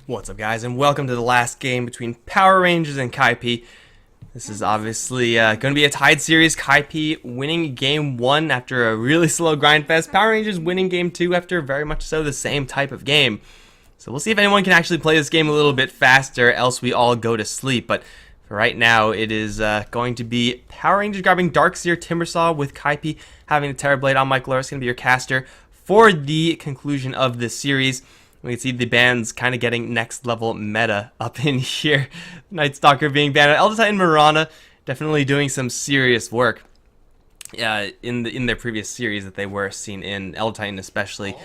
What's up, guys, and welcome to the last game between Power Rangers and Kaipi. This is obviously going to be a tied series. Kaipi winning game 1 after a really slow grind fest. Power Rangers winning game 2 after very much so the same type of game. So we'll see if anyone can actually play this game a little bit faster, else we all go to sleep. But for right now, it is going to be Power Rangers grabbing Darkseer Timbersaw with Kaipi having the Terrorblade on Mikelorus. Going to be your caster for the conclusion of this series. We can see the bands kind of getting next level meta up in here. Night Stalker being banned. Elder Titan Mirana definitely doing some serious work in their previous series that they were seen in. Elder Titan especially,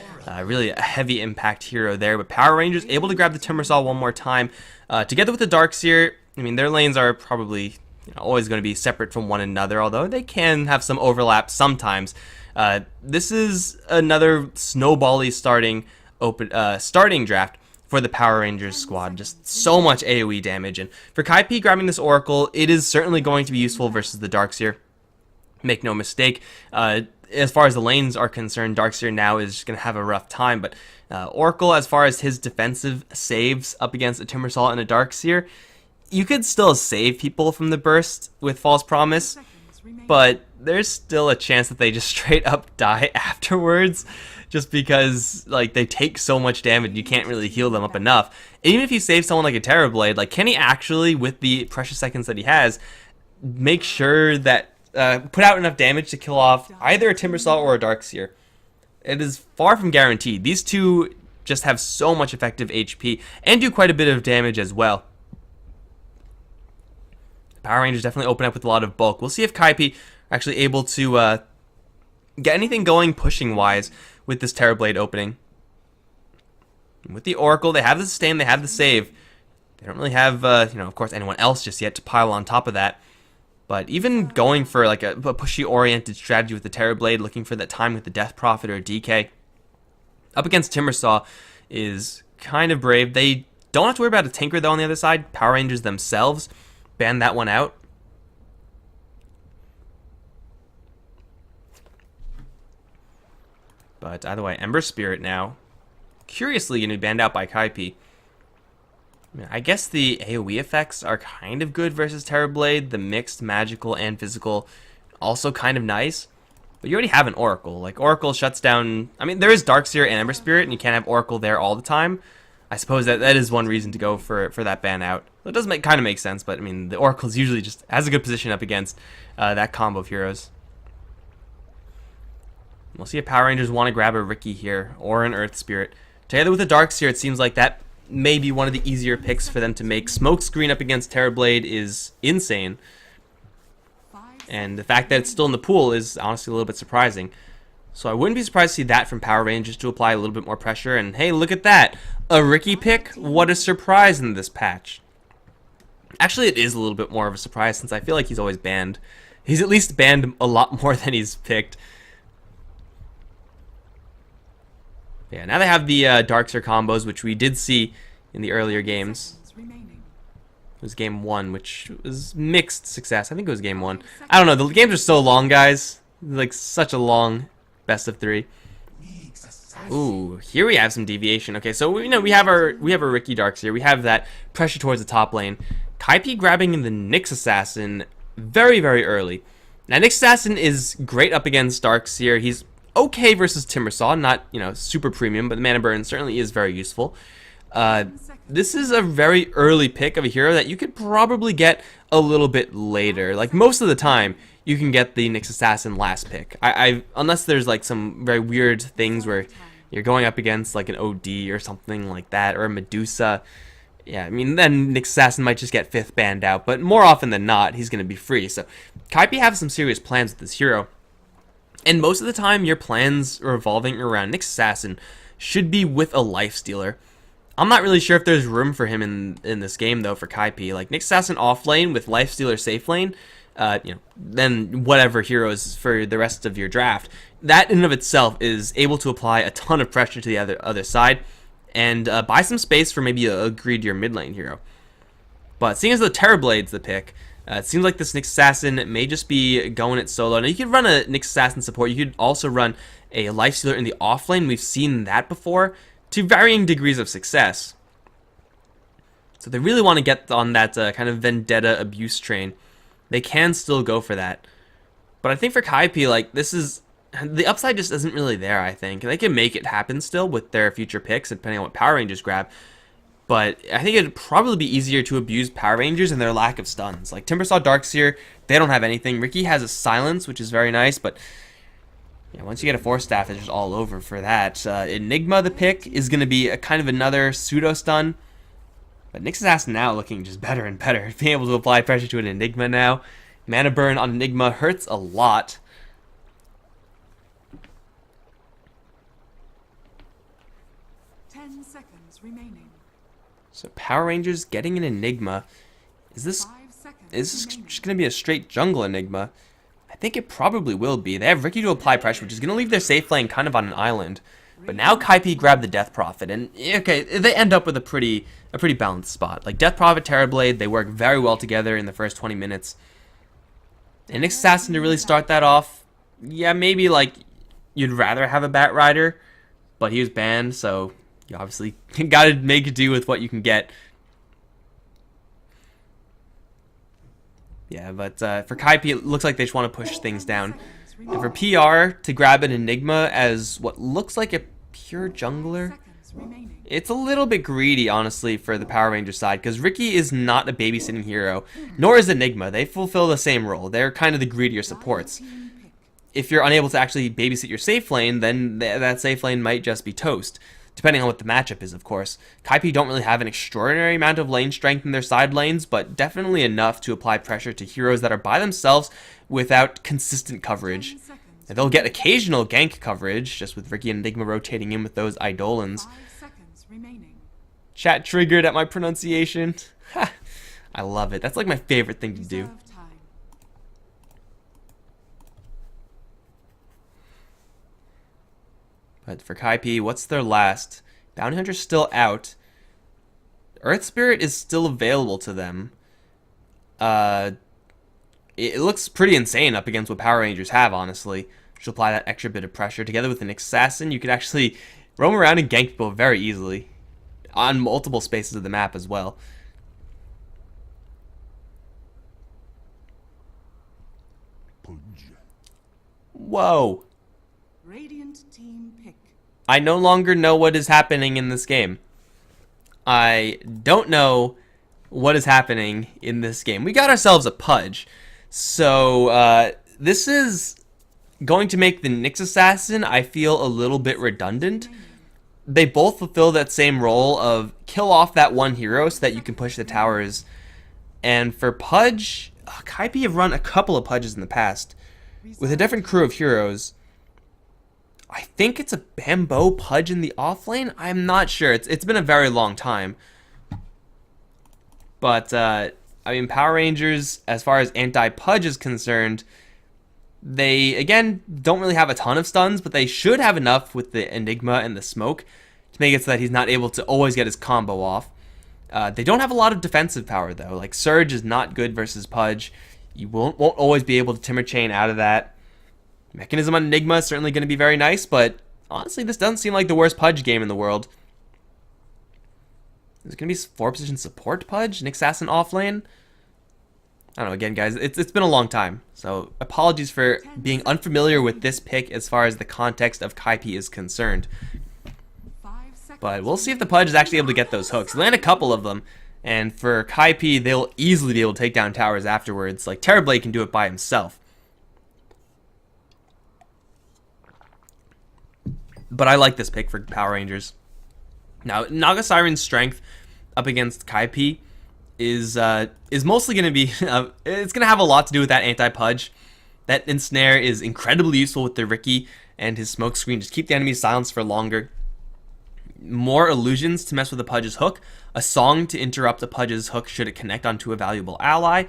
really a heavy impact hero there. But Power Rangers able to grab the Timbersaw one more time. Together with the Darkseer, I mean, their lanes are probably always going to be separate from one another, although they can have some overlap sometimes. This is another snowbally starting draft for the Power Rangers squad. Just so much AoE damage, and for Kaipi grabbing this Oracle, it is certainly going to be useful versus the Darkseer. Make no mistake. As far as the lanes are concerned, Darkseer now is going to have a rough time, but Oracle, as far as his defensive saves up against a Timbersaw and a Darkseer, you could still save people from the burst with False Promise, but there's still a chance that they just straight up die afterwards, just because like they take so much damage, you can't really heal them up enough. Even if you save someone like a Terrorblade, like, can he actually, with the precious seconds that he has, make sure that put out enough damage to kill off either a Timbersaw or a Darkseer? It is far from guaranteed. These two just have so much effective HP and do quite a bit of damage as well. Power Rangers definitely open up with a lot of bulk. We'll see if Kaipi are actually able to get anything going pushing wise with this Terrorblade opening. With the Oracle, they have the sustain, they have the save. They don't really have, of course, anyone else just yet to pile on top of that. But even going for like a pushy-oriented strategy with the Terrorblade, looking for that time with the Death Prophet or DK, up against Timbersaw is kind of brave. They don't have to worry about a Tinker, though, on the other side. Power Rangers themselves ban that one out. But either way, Ember Spirit now, curiously, going to be banned out by Kaipi. I guess the AoE effects are kind of good versus Terrorblade. The mixed magical and physical also kind of nice. But you already have an Oracle. Like, Oracle shuts down... I mean, there is Darkseer and Ember Spirit, and you can't have Oracle there all the time. I suppose that is one reason to go for that ban out. It does kind of make sense, but I mean, the Oracle's usually just has a good position up against that combo of heroes. We'll see if Power Rangers want to grab a Ricky here, or an Earth Spirit. Together with the Darkseer, it seems like that may be one of the easier picks for them to make. Smokescreen up against Terrorblade is insane. And the fact that it's still in the pool is honestly a little bit surprising. So I wouldn't be surprised to see that from Power Rangers to apply a little bit more pressure. And hey, look at that! A Ricky pick? What a surprise in this patch. Actually, it is a little bit more of a surprise since I feel like he's always banned. He's at least banned a lot more than he's picked. Yeah, now they have the Darkseer combos, which we did see in the earlier games. It was game 1, which was mixed success. I think it was game 1. I don't know, the games are so long, guys. Like, such a long best of 3. Ooh, here we have some deviation. Okay, so we have a Ricky Darkseer. We have that pressure towards the top lane. Kaipi grabbing in the Nyx Assassin very, very early. Now, Nyx Assassin is great up against Darkseer. He's okay versus Timbersaw, not, super premium, but the Mana Burn certainly is very useful. This is a very early pick of a hero that you could probably get a little bit later. Like, most of the time, you can get the Nyx Assassin last pick. Unless there's, like, some very weird things where you're going up against, like, an OD or something like that, or a Medusa. Yeah, I mean, then Nyx Assassin might just get 5th banned out, but more often than not, he's going to be free. So, Kaipi have some serious plans with this hero. And most of the time, your plans revolving around Nyx Assassin should be with a Lifestealer. I'm not really sure if there's room for him in this game, though, for Kaipi. Like, Nyx Assassin off lane with Lifestealer safe lane, then whatever heroes for the rest of your draft. That in and of itself is able to apply a ton of pressure to the other side and buy some space for maybe a greedier mid lane hero. But seeing as the Terrorblade's the pick, it seems like this Nyx Assassin may just be going it solo. Now, you could run a Nyx Assassin support. You could also run a Lifestealer in the off lane. We've seen that before to varying degrees of success. So they really want to get on that kind of vendetta abuse train. They can still go for that. But I think for Kaipi, like, this is... the upside just isn't really there, I think. They can make it happen still with their future picks, depending on what Power Rangers grab. But I think it'd probably be easier to abuse Power Rangers and their lack of stuns. Like, Timbersaw, Darkseer, they don't have anything. Ricky has a silence, which is very nice, but... yeah, once you get a Force Staff, it's just all over for that. Enigma, the pick, is going to be a kind of another pseudo-stun. But Nyx Assassin now looking just better and better. Being able to apply pressure to an Enigma now. Mana burn on Enigma hurts a lot. Remaining. So Power Rangers getting an Enigma. Is this just going to be a straight jungle Enigma? I think it probably will be. They have Ricky to apply pressure, which is going to leave their safe lane kind of on an island. But now Kaipi grabbed the Death Prophet, and okay, they end up with a pretty balanced spot. Like Death Prophet, Terrorblade, they work very well together in the first 20 minutes. And Nyx Assassin to really start that off, yeah, maybe like you'd rather have a Bat Rider, but he was banned, so you obviously gotta make do with what you can get. Yeah, but for Kaipi, it looks like they just want to push things down. And for PR, to grab an Enigma as what looks like a pure jungler, it's a little bit greedy, honestly, for the Power Ranger side, because Ricky is not a babysitting hero, nor is Enigma. They fulfill the same role. They're kind of the greedier supports. If you're unable to actually babysit your safe lane, then that safe lane might just be toast. Depending on what the matchup is, of course. Kaipi don't really have an extraordinary amount of lane strength in their side lanes, but definitely enough to apply pressure to heroes that are by themselves without consistent coverage. And they'll get occasional gank coverage, just with Ricky and Enigma rotating in with those Eidolons. Chat triggered at my pronunciation. I love it. That's like my favorite thing to do. But for Kaipi, what's their last? Bounty Hunter's still out. Earth Spirit is still available to them. It looks pretty insane up against what Power Rangers have, honestly. Just apply that extra bit of pressure. Together with an Assassin, you could actually roam around and gank people very easily. On multiple spaces of the map as well. Whoa. Radiant team pick. I no longer know what is happening in this game. I don't know what is happening in this game. We got ourselves a Pudge. So, this is going to make the Nyx Assassin, I feel, a little bit redundant. They both fulfill that same role of kill off that one hero so that you can push the towers. And for Pudge, Kaipi have run a couple of Pudges in the past with a different crew of heroes. I think it's a Bamboo Pudge in the offlane. I'm not sure. It's been a very long time. But, I mean, Power Rangers, as far as anti-Pudge is concerned, they, again, don't really have a ton of stuns, but they should have enough with the Enigma and the Smoke to make it so that he's not able to always get his combo off. They don't have a lot of defensive power, though. Like, Surge is not good versus Pudge. You won't always be able to Timber Chain out of that. Mechanism on Enigma is certainly going to be very nice, but honestly, this doesn't seem like the worst Pudge game in the world. Is it going to be 4-position support Pudge? Nyx Assassin offlane? I don't know, again, guys, it's been a long time, so apologies for being unfamiliar with this pick as far as the context of Kaipi is concerned. But we'll see if the Pudge is actually able to get those hooks. Land a couple of them, and for Kaipi, they'll easily be able to take down towers afterwards. Like, Terrorblade can do it by himself. But I like this pick for Power Rangers. Now, Naga Siren's strength up against Kaipi is mostly going to be... it's going to have a lot to do with that anti-Pudge. That Ensnare is incredibly useful with the Ricky and his smoke screen. Just keep the enemy silenced for longer. More illusions to mess with the Pudge's hook. A song to interrupt the Pudge's hook should it connect onto a valuable ally.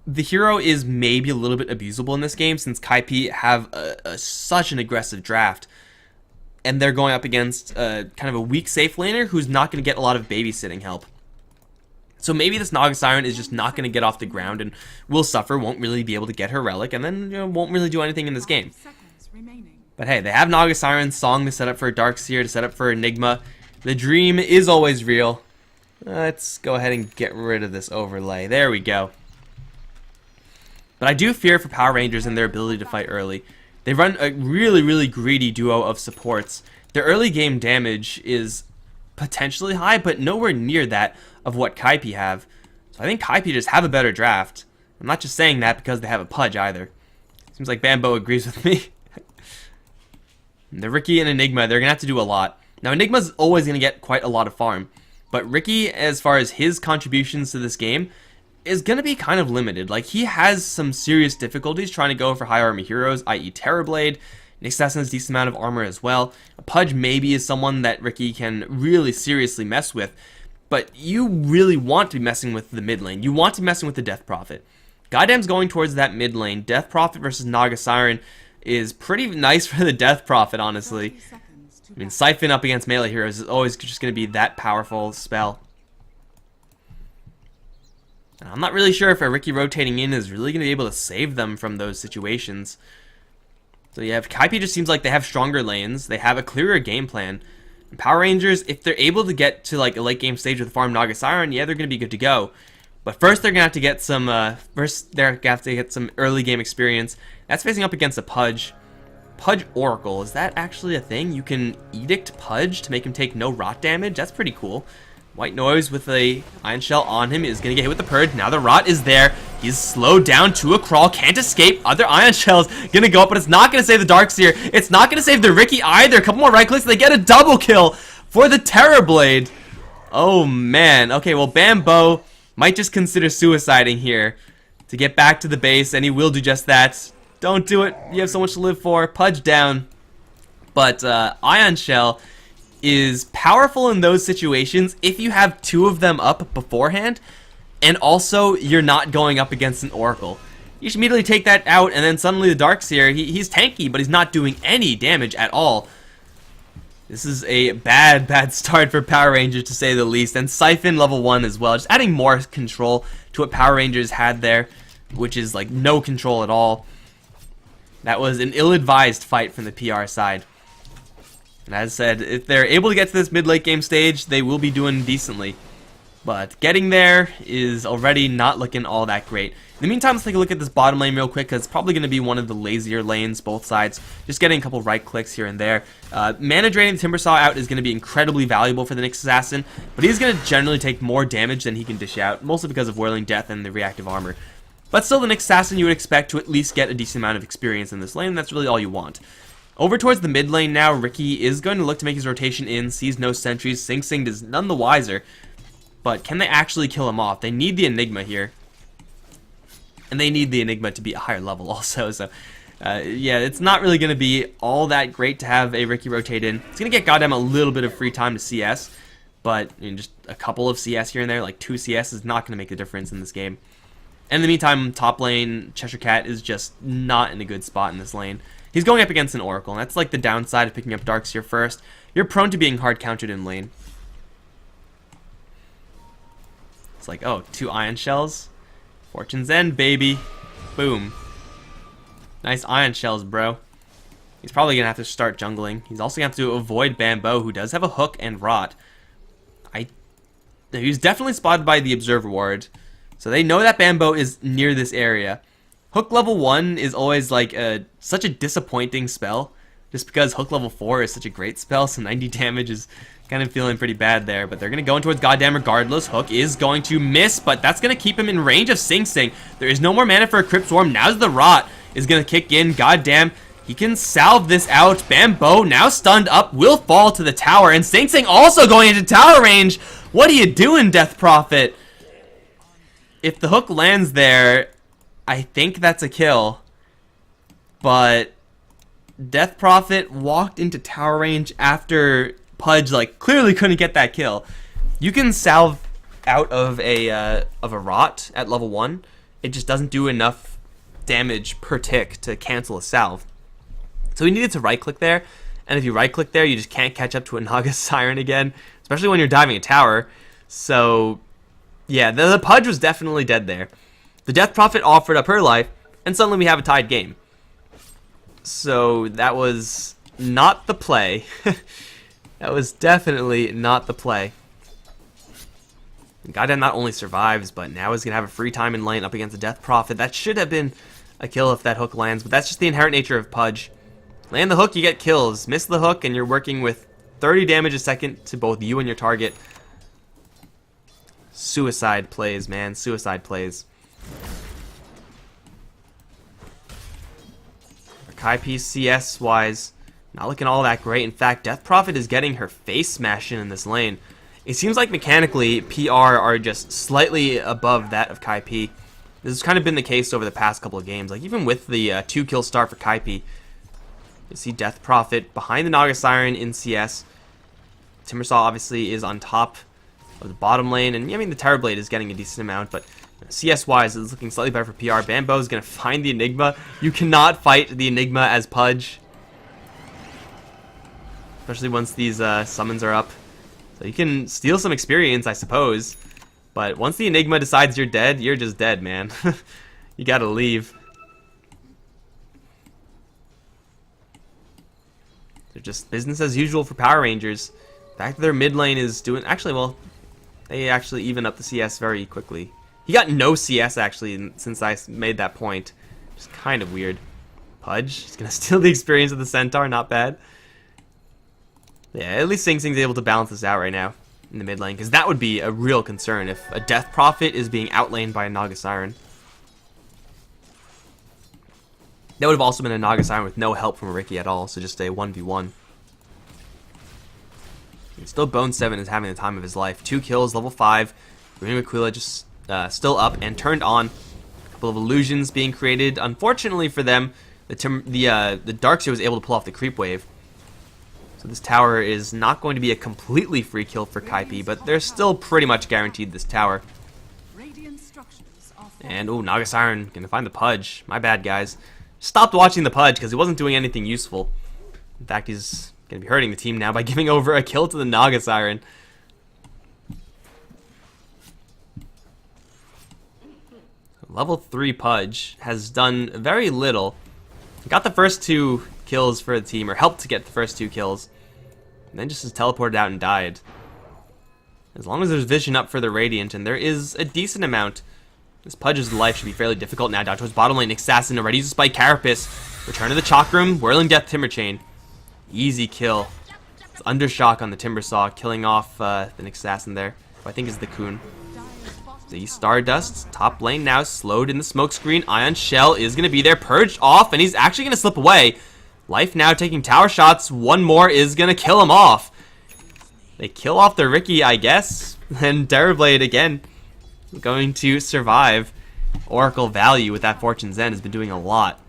The hero is maybe a little bit abusable in this game since Kaipi have such an aggressive draft. And they're going up against kind of a weak safe laner who's not going to get a lot of babysitting help. So maybe this Naga Siren is just not going to get off the ground and will suffer, won't really be able to get her relic, and then won't really do anything in this game. But hey, they have Naga Siren's song to set up for Darkseer, to set up for Enigma. The dream is always real. Let's go ahead and get rid of this overlay. There we go. But I do fear for Power Rangers and their ability to fight early. They run a really, really greedy duo of supports. Their early game damage is potentially high, but nowhere near that of what Kaipi have. So I think Kaipi just have a better draft. I'm not just saying that because they have a Pudge either. Seems like Bambo agrees with me. The Ricky and Enigma, they're going to have to do a lot. Now, Enigma's always going to get quite a lot of farm. But Ricky, as far as his contributions to this game, is going to be kind of limited. Like, he has some serious difficulties trying to go for high armor heroes, i.e. Terrorblade. Nick Assassin has a decent amount of armor as well. Pudge maybe is someone that Ricky can really seriously mess with. But you really want to be messing with the mid lane. You want to be messing with the Death Prophet. Goddamn's going towards that mid lane. Death Prophet versus Naga Siren is pretty nice for the Death Prophet, honestly. I mean, Siphon up against melee heroes is always just going to be that powerful spell. And I'm not really sure if a Ricky rotating in is really going to be able to save them from those situations. So yeah, Kaipi just seems like they have stronger lanes. They have a clearer game plan. And Power Rangers, if they're able to get to like a late game stage with Farm Naga Siren, yeah, they're going to be good to go. But first, they're going to have to get some. Some early game experience. That's facing up against a Pudge. Pudge Oracle, is that actually a thing? You can Edict Pudge to make him take no rot damage? That's pretty cool. White Noise with a Ion Shell on him is going to get hit with the Purge. Now the rot is there. He's slowed down to a crawl. Can't escape. Other Ion Shells going to go up, but it's not going to save the Darkseer. It's not going to save the Ricky either. A couple more right clicks. They get a double kill for the Terrorblade. Oh, man. Okay, well, Bambo might just consider suiciding here to get back to the base, and he will do just that. Don't do it. You have so much to live for. Pudge down. But Ion Shell is powerful in those situations if you have two of them up beforehand, and also you're not going up against an Oracle. You should immediately take that out, and then suddenly the Darkseer, he's tanky, but he's not doing any damage at all. This is a bad start for Power Rangers, to say the least. And Siphon level 1 as well, just adding more control to what Power Rangers had there, which is like no control at all. That was an ill-advised fight from the PR side. And as I said, if they're able to get to this mid-late game stage, they will be doing decently. But getting there is already not looking all that great. In the meantime, let's take a look at this bottom lane real quick, because it's probably going to be one of the lazier lanes, both sides. Just getting a couple right clicks here and there. Mana draining the Timbersaw out is going to be incredibly valuable for the Nyx Assassin, but he's going to generally take more damage than he can dish out, mostly because of Whirling Death and the reactive armor. But still, the Nyx Assassin, you would expect to at least get a decent amount of experience in this lane, and that's really all you want. Over towards the mid lane now, Ricky is going to look to make his rotation in, sees no sentries. Sing Sing is none the wiser. But can they actually kill him off? They need the Enigma here. And they need the Enigma to be a higher level also. So, yeah, it's not really going to be all that great to have a Ricky rotate in. It's going to get goddamn a little bit of free time to CS. But just a couple of CS here and there, like 2 CS, is not going to make a difference in this game. And in the meantime, top lane, Cheshire Cat is just not in a good spot in this lane. He's going up against an Oracle, and that's like the downside of picking up Darkseer first. You're prone to being hard countered in lane. It's like, oh, 2 Ion Shells. Fortune's End, baby. Boom. Nice Ion Shells, bro. He's probably going to have to start jungling. He's also going to have to avoid Bambo, who does have a hook and rot. He's definitely spotted by the Observer Ward. So they know that Bambo is near this area. Hook level 1 is always like such a disappointing spell, just because Hook level 4 is such a great spell, so 90 damage is kind of feeling pretty bad there. But they're going to go in towards Goddamn regardless. Hook is going to miss, but that's going to keep him in range of Sing Sing. There is no more mana for a Crypt Swarm. Now's the Rot is going to kick in. Goddamn, he can salve this out. Bambo, now stunned up, will fall to the tower, and Sing Sing also going into tower range. What are you doing, Death Prophet? If the hook lands there, I think that's a kill, but Death Prophet walked into tower range after Pudge like clearly couldn't get that kill. You can salve out of a rot at level 1. It just doesn't do enough damage per tick to cancel a salve. So we needed to right click there, and if you right click there, you just can't catch up to a Naga Siren again, especially when you're diving a tower. So yeah, the Pudge was definitely dead there. The Death Prophet offered up her life, and suddenly we have a tied game. So that was not the play. That was definitely not the play. Goddamn not only survives, but now is going to have a free time in lane up against the Death Prophet. That should have been a kill if that hook lands, but that's just the inherent nature of Pudge. Land the hook, you get kills. Miss the hook, and you're working with 30 damage a second to both you and your target. Suicide plays, man. Suicide plays. Kaipi CS-wise, not looking all that great. In fact, Death Prophet is getting her face smashed in this lane. It seems like mechanically, PR are just slightly above that of Kaipi. This has kind of been the case over the past couple of games. Like, even with the 2-kill start for Kaipi, you see Death Prophet behind the Naga Siren in CS. Timbersaw obviously is on top of the bottom lane, and I mean, the Terrorblade is getting a decent amount, but CS-wise, it's looking slightly better for PR. Bambo is going to find the Enigma. You cannot fight the Enigma as Pudge, especially once these summons are up. So you can steal some experience, I suppose. But once the Enigma decides you're dead, you're just dead, man. You gotta leave. They're just business as usual for Power Rangers. The fact that their mid lane is doing... Actually, well, they actually even up the CS very quickly. He got no CS, actually, since I made that point. Just kind of weird. Pudge is gonna steal the experience of the Centaur, not bad. Yeah, at least Sing Sing's able to balance this out right now in the mid lane, because that would be a real concern if a Death Prophet is being outlaned by a Naga Siren. That would have also been a Naga Siren with no help from Ricky at all, so just a 1v1. And still Bone 7 is having the time of his life. 2 kills, level 5. Rune Aquila just still up and turned on. A couple of illusions being created. Unfortunately for them, the Darkseer was able to pull off the creep wave. So this tower is not going to be a completely free kill for Kaipi, but they're still pretty much guaranteed this tower. And, oh, Naga Siren gonna find the Pudge. My bad, guys. Stopped watching the Pudge because he wasn't doing anything useful. In fact, he's gonna be hurting the team now by giving over a kill to the Naga Siren. Level 3 Pudge has done very little. Got the first 2 kills for the team, or helped to get the first 2 kills. And then just is teleported out and died. As long as there's vision up for the Radiant, and there is a decent amount, this Pudge's life should be fairly difficult now. Down towards bottom lane, Assassin already uses Spike Carapace. Return to the Chakram, Whirling Death Timber Chain. Easy kill. It's Undershock on the Timbersaw, killing off the Assassin there, who I think is the Coon. The Stardust, top lane now, slowed in the smoke screen. Ion Shell is going to be there, purged off, and he's actually going to slip away. Life now taking tower shots. One more is going to kill him off. They kill off the Ricky, I guess. And Terrorblade, again, going to survive. Oracle value with that Fortune's End has been doing a lot.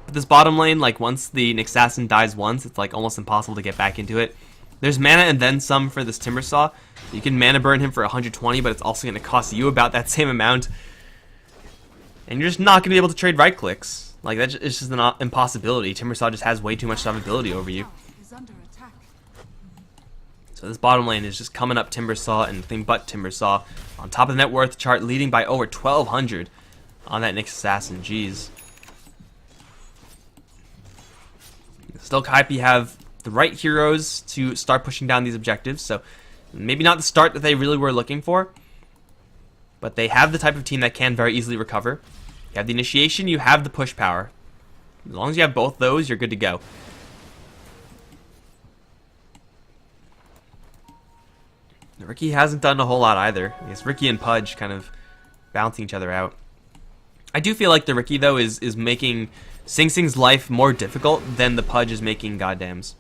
But this bottom lane, like, once the Assassin dies once, it's like almost impossible to get back into it. There's mana and then some for this Timbersaw. You can mana burn him for 120, but it's also going to cost you about that same amount. And you're just not going to be able to trade right clicks. Like, it's just an impossibility. Timbersaw just has way too much survivability over you. So this bottom lane is just coming up Timbersaw and nothing but Timbersaw. On top of the net worth chart, leading by over 1,200 on that Nyx Assassin. Jeez. Still, Kaipi have the right heroes to start pushing down these objectives, so maybe not the start that they really were looking for, but they have the type of team that can very easily recover. You have the initiation, you have the push power. As long as you have both those, you're good to go. Ricky hasn't done a whole lot either. I guess Ricky and Pudge kind of balancing each other out. I do feel like the Ricky, though, is making Sing Sing's life more difficult than the Pudge is making Goddamn's.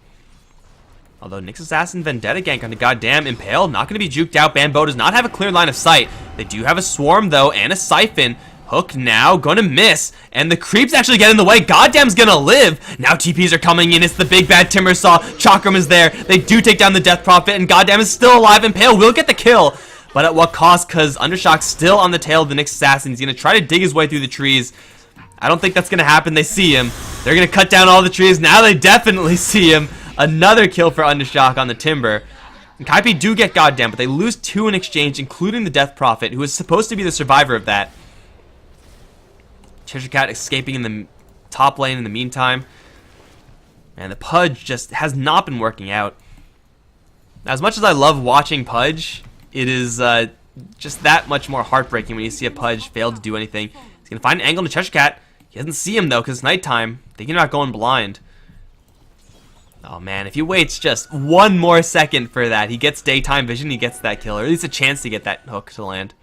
Although Nyx Assassin Vendetta gank on the Goddamn Impale, not going to be juked out. Bambo does not have a clear line of sight. They do have a Swarm, though, and a Siphon. Hook now, going to miss, and the creeps actually get in the way. Goddamn's going to live. Now TPs are coming in. It's the big bad Timbersaw. Chakram is there. They do take down the Death Prophet, and Goddamn is still alive. Impale will get the kill, but at what cost? Because Undershock's still on the tail of the Nyx Assassin. He's going to try to dig his way through the trees. I don't think that's going to happen. They see him. They're going to cut down all the trees. Now they definitely see him. Another kill for Undershock on the Timber. And Kaipi do get Goddamn, but they lose 2 in exchange, including the Death Prophet, who is supposed to be the survivor of that. Cheshire Cat escaping in the top lane in the meantime. And the Pudge just has not been working out. Now, as much as I love watching Pudge, it is just that much more heartbreaking when you see a Pudge fail to do anything. He's going to find an angle to Cheshire Cat. He doesn't see him, though, because it's nighttime. Thinking about going blind. Oh, man, if he waits just one more second for that, he gets daytime vision, he gets that kill, or at least a chance to get that hook to land.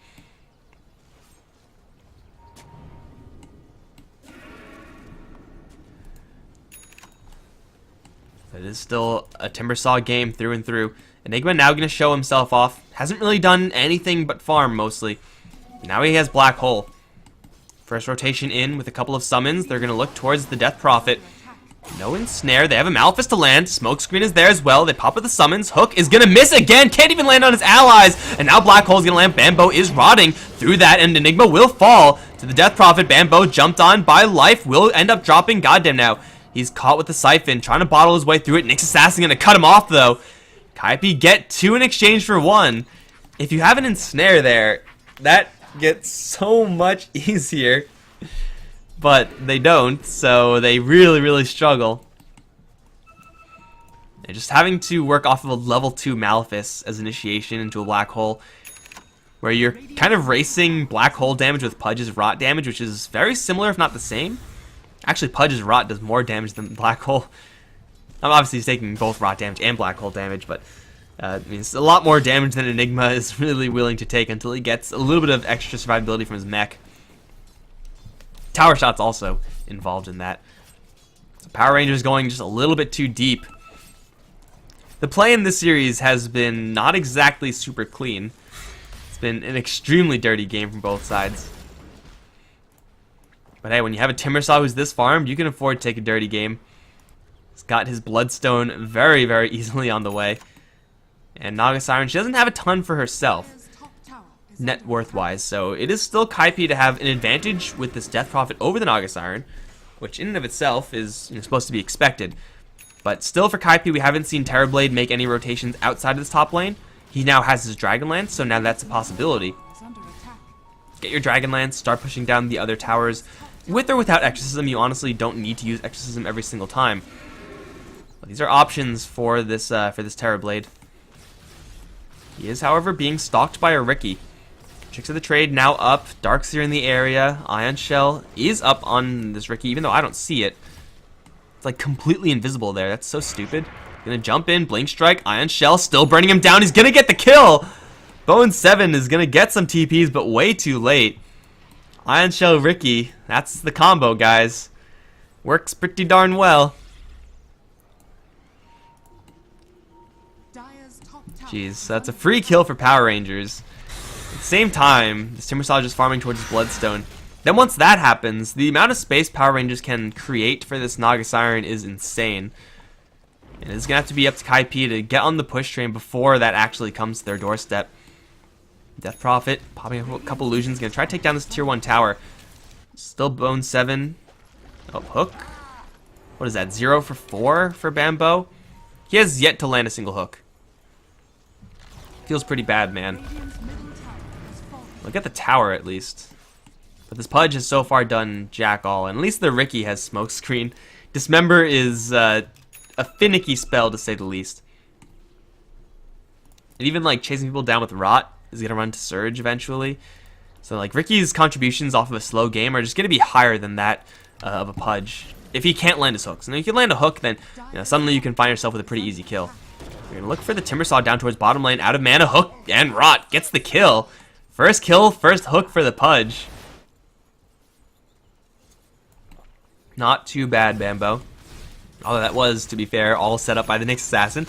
It is still a Timbersaw game through and through. Enigma now going to show himself off. Hasn't really done anything but farm, mostly. Now he has Black Hole. First rotation in with a couple of summons. They're going to look towards the Death Prophet. No ensnare. They have a Malefice to land. Smokescreen is there as well. They pop with the summons. Hook is going to miss again. Can't even land on his allies. And now Black Hole is going to land. Bambo is rotting through that, and Enigma will fall to the Death Prophet. Bambo jumped on by life. Will end up dropping. Goddamn now. He's caught with the Siphon, trying to bottle his way through it. Nyx Assassin going to cut him off, though. Kaipi get 2 in exchange for 1. If you have an ensnare there, that gets so much easier. But they don't, so they really, really struggle. They're just having to work off of a level 2 Malefice as initiation into a Black Hole, where you're kind of racing Black Hole damage with Pudge's Rot damage, which is very similar, if not the same. Actually, Pudge's Rot does more damage than Black Hole. Obviously, he's taking both Rot damage and Black Hole damage, but it means a lot more damage than Enigma is really willing to take until he gets a little bit of extra survivability from his mech. Tower Shot's also involved in that. So Power Rangers going just a little bit too deep. The play in this series has been not exactly super clean. It's been an extremely dirty game from both sides. But hey, when you have a Timbersaw who's this farmed, you can afford to take a dirty game. He's got his Bloodstone very, very easily on the way. And Naga Siren, she doesn't have a ton for herself, net worth-wise, so it is still Kaipi to have an advantage with this Death Prophet over the Naga Siren, which in and of itself is supposed to be expected. But still for Kaipi, we haven't seen Terrorblade make any rotations outside of this top lane. He now has his Dragonlance, so now that's a possibility. Get your Dragonlance, start pushing down the other towers. With or without Exorcism, you honestly don't need to use Exorcism every single time. But these are options for this Terrorblade. He is, however, being stalked by a Riki. Tricks of the Trade now up. Darkseer in the area. Ion Shell is up on this Riki, even though I don't see it. It's like completely invisible there. That's so stupid. Gonna jump in, Blink Strike, Ion Shell, still burning him down. He's gonna get the kill! Bone 7 is gonna get some TPs, but way too late. Ion Shell Riki, that's the combo, guys. Works pretty darn well. Jeez, so that's a free kill for Power Rangers. At the same time, this Timbersaw is just farming towards his Bloodstone. Then once that happens, the amount of space Power Rangers can create for this Naga Siren is insane. And it's going to have to be up to Kaipi to get on the push train before that actually comes to their doorstep. Death Prophet popping a couple illusions, going to try to take down this tier 1 tower. Still Bone 7. Oh, Hook. What is that, 0 for 4 for Bambo? He has yet to land a single hook. Feels pretty bad, man. Look at the tower, at least. But this Pudge has so far done jack all, and at least the Riki has Smokescreen. Dismember is a finicky spell, to say the least. And even, like, chasing people down with Rot is going to run to Surge eventually. So, like, Riki's contributions off of a slow game are just going to be higher than that of a Pudge, if he can't land his hooks. And if you land a hook, then suddenly you can find yourself with a pretty easy kill. You're going to look for the Timbersaw down towards bottom lane, out of mana, hook, and Rot gets the kill. First kill, first hook for the Pudge. Not too bad, Bambo. Although that was, to be fair, all set up by the Nyx Assassin.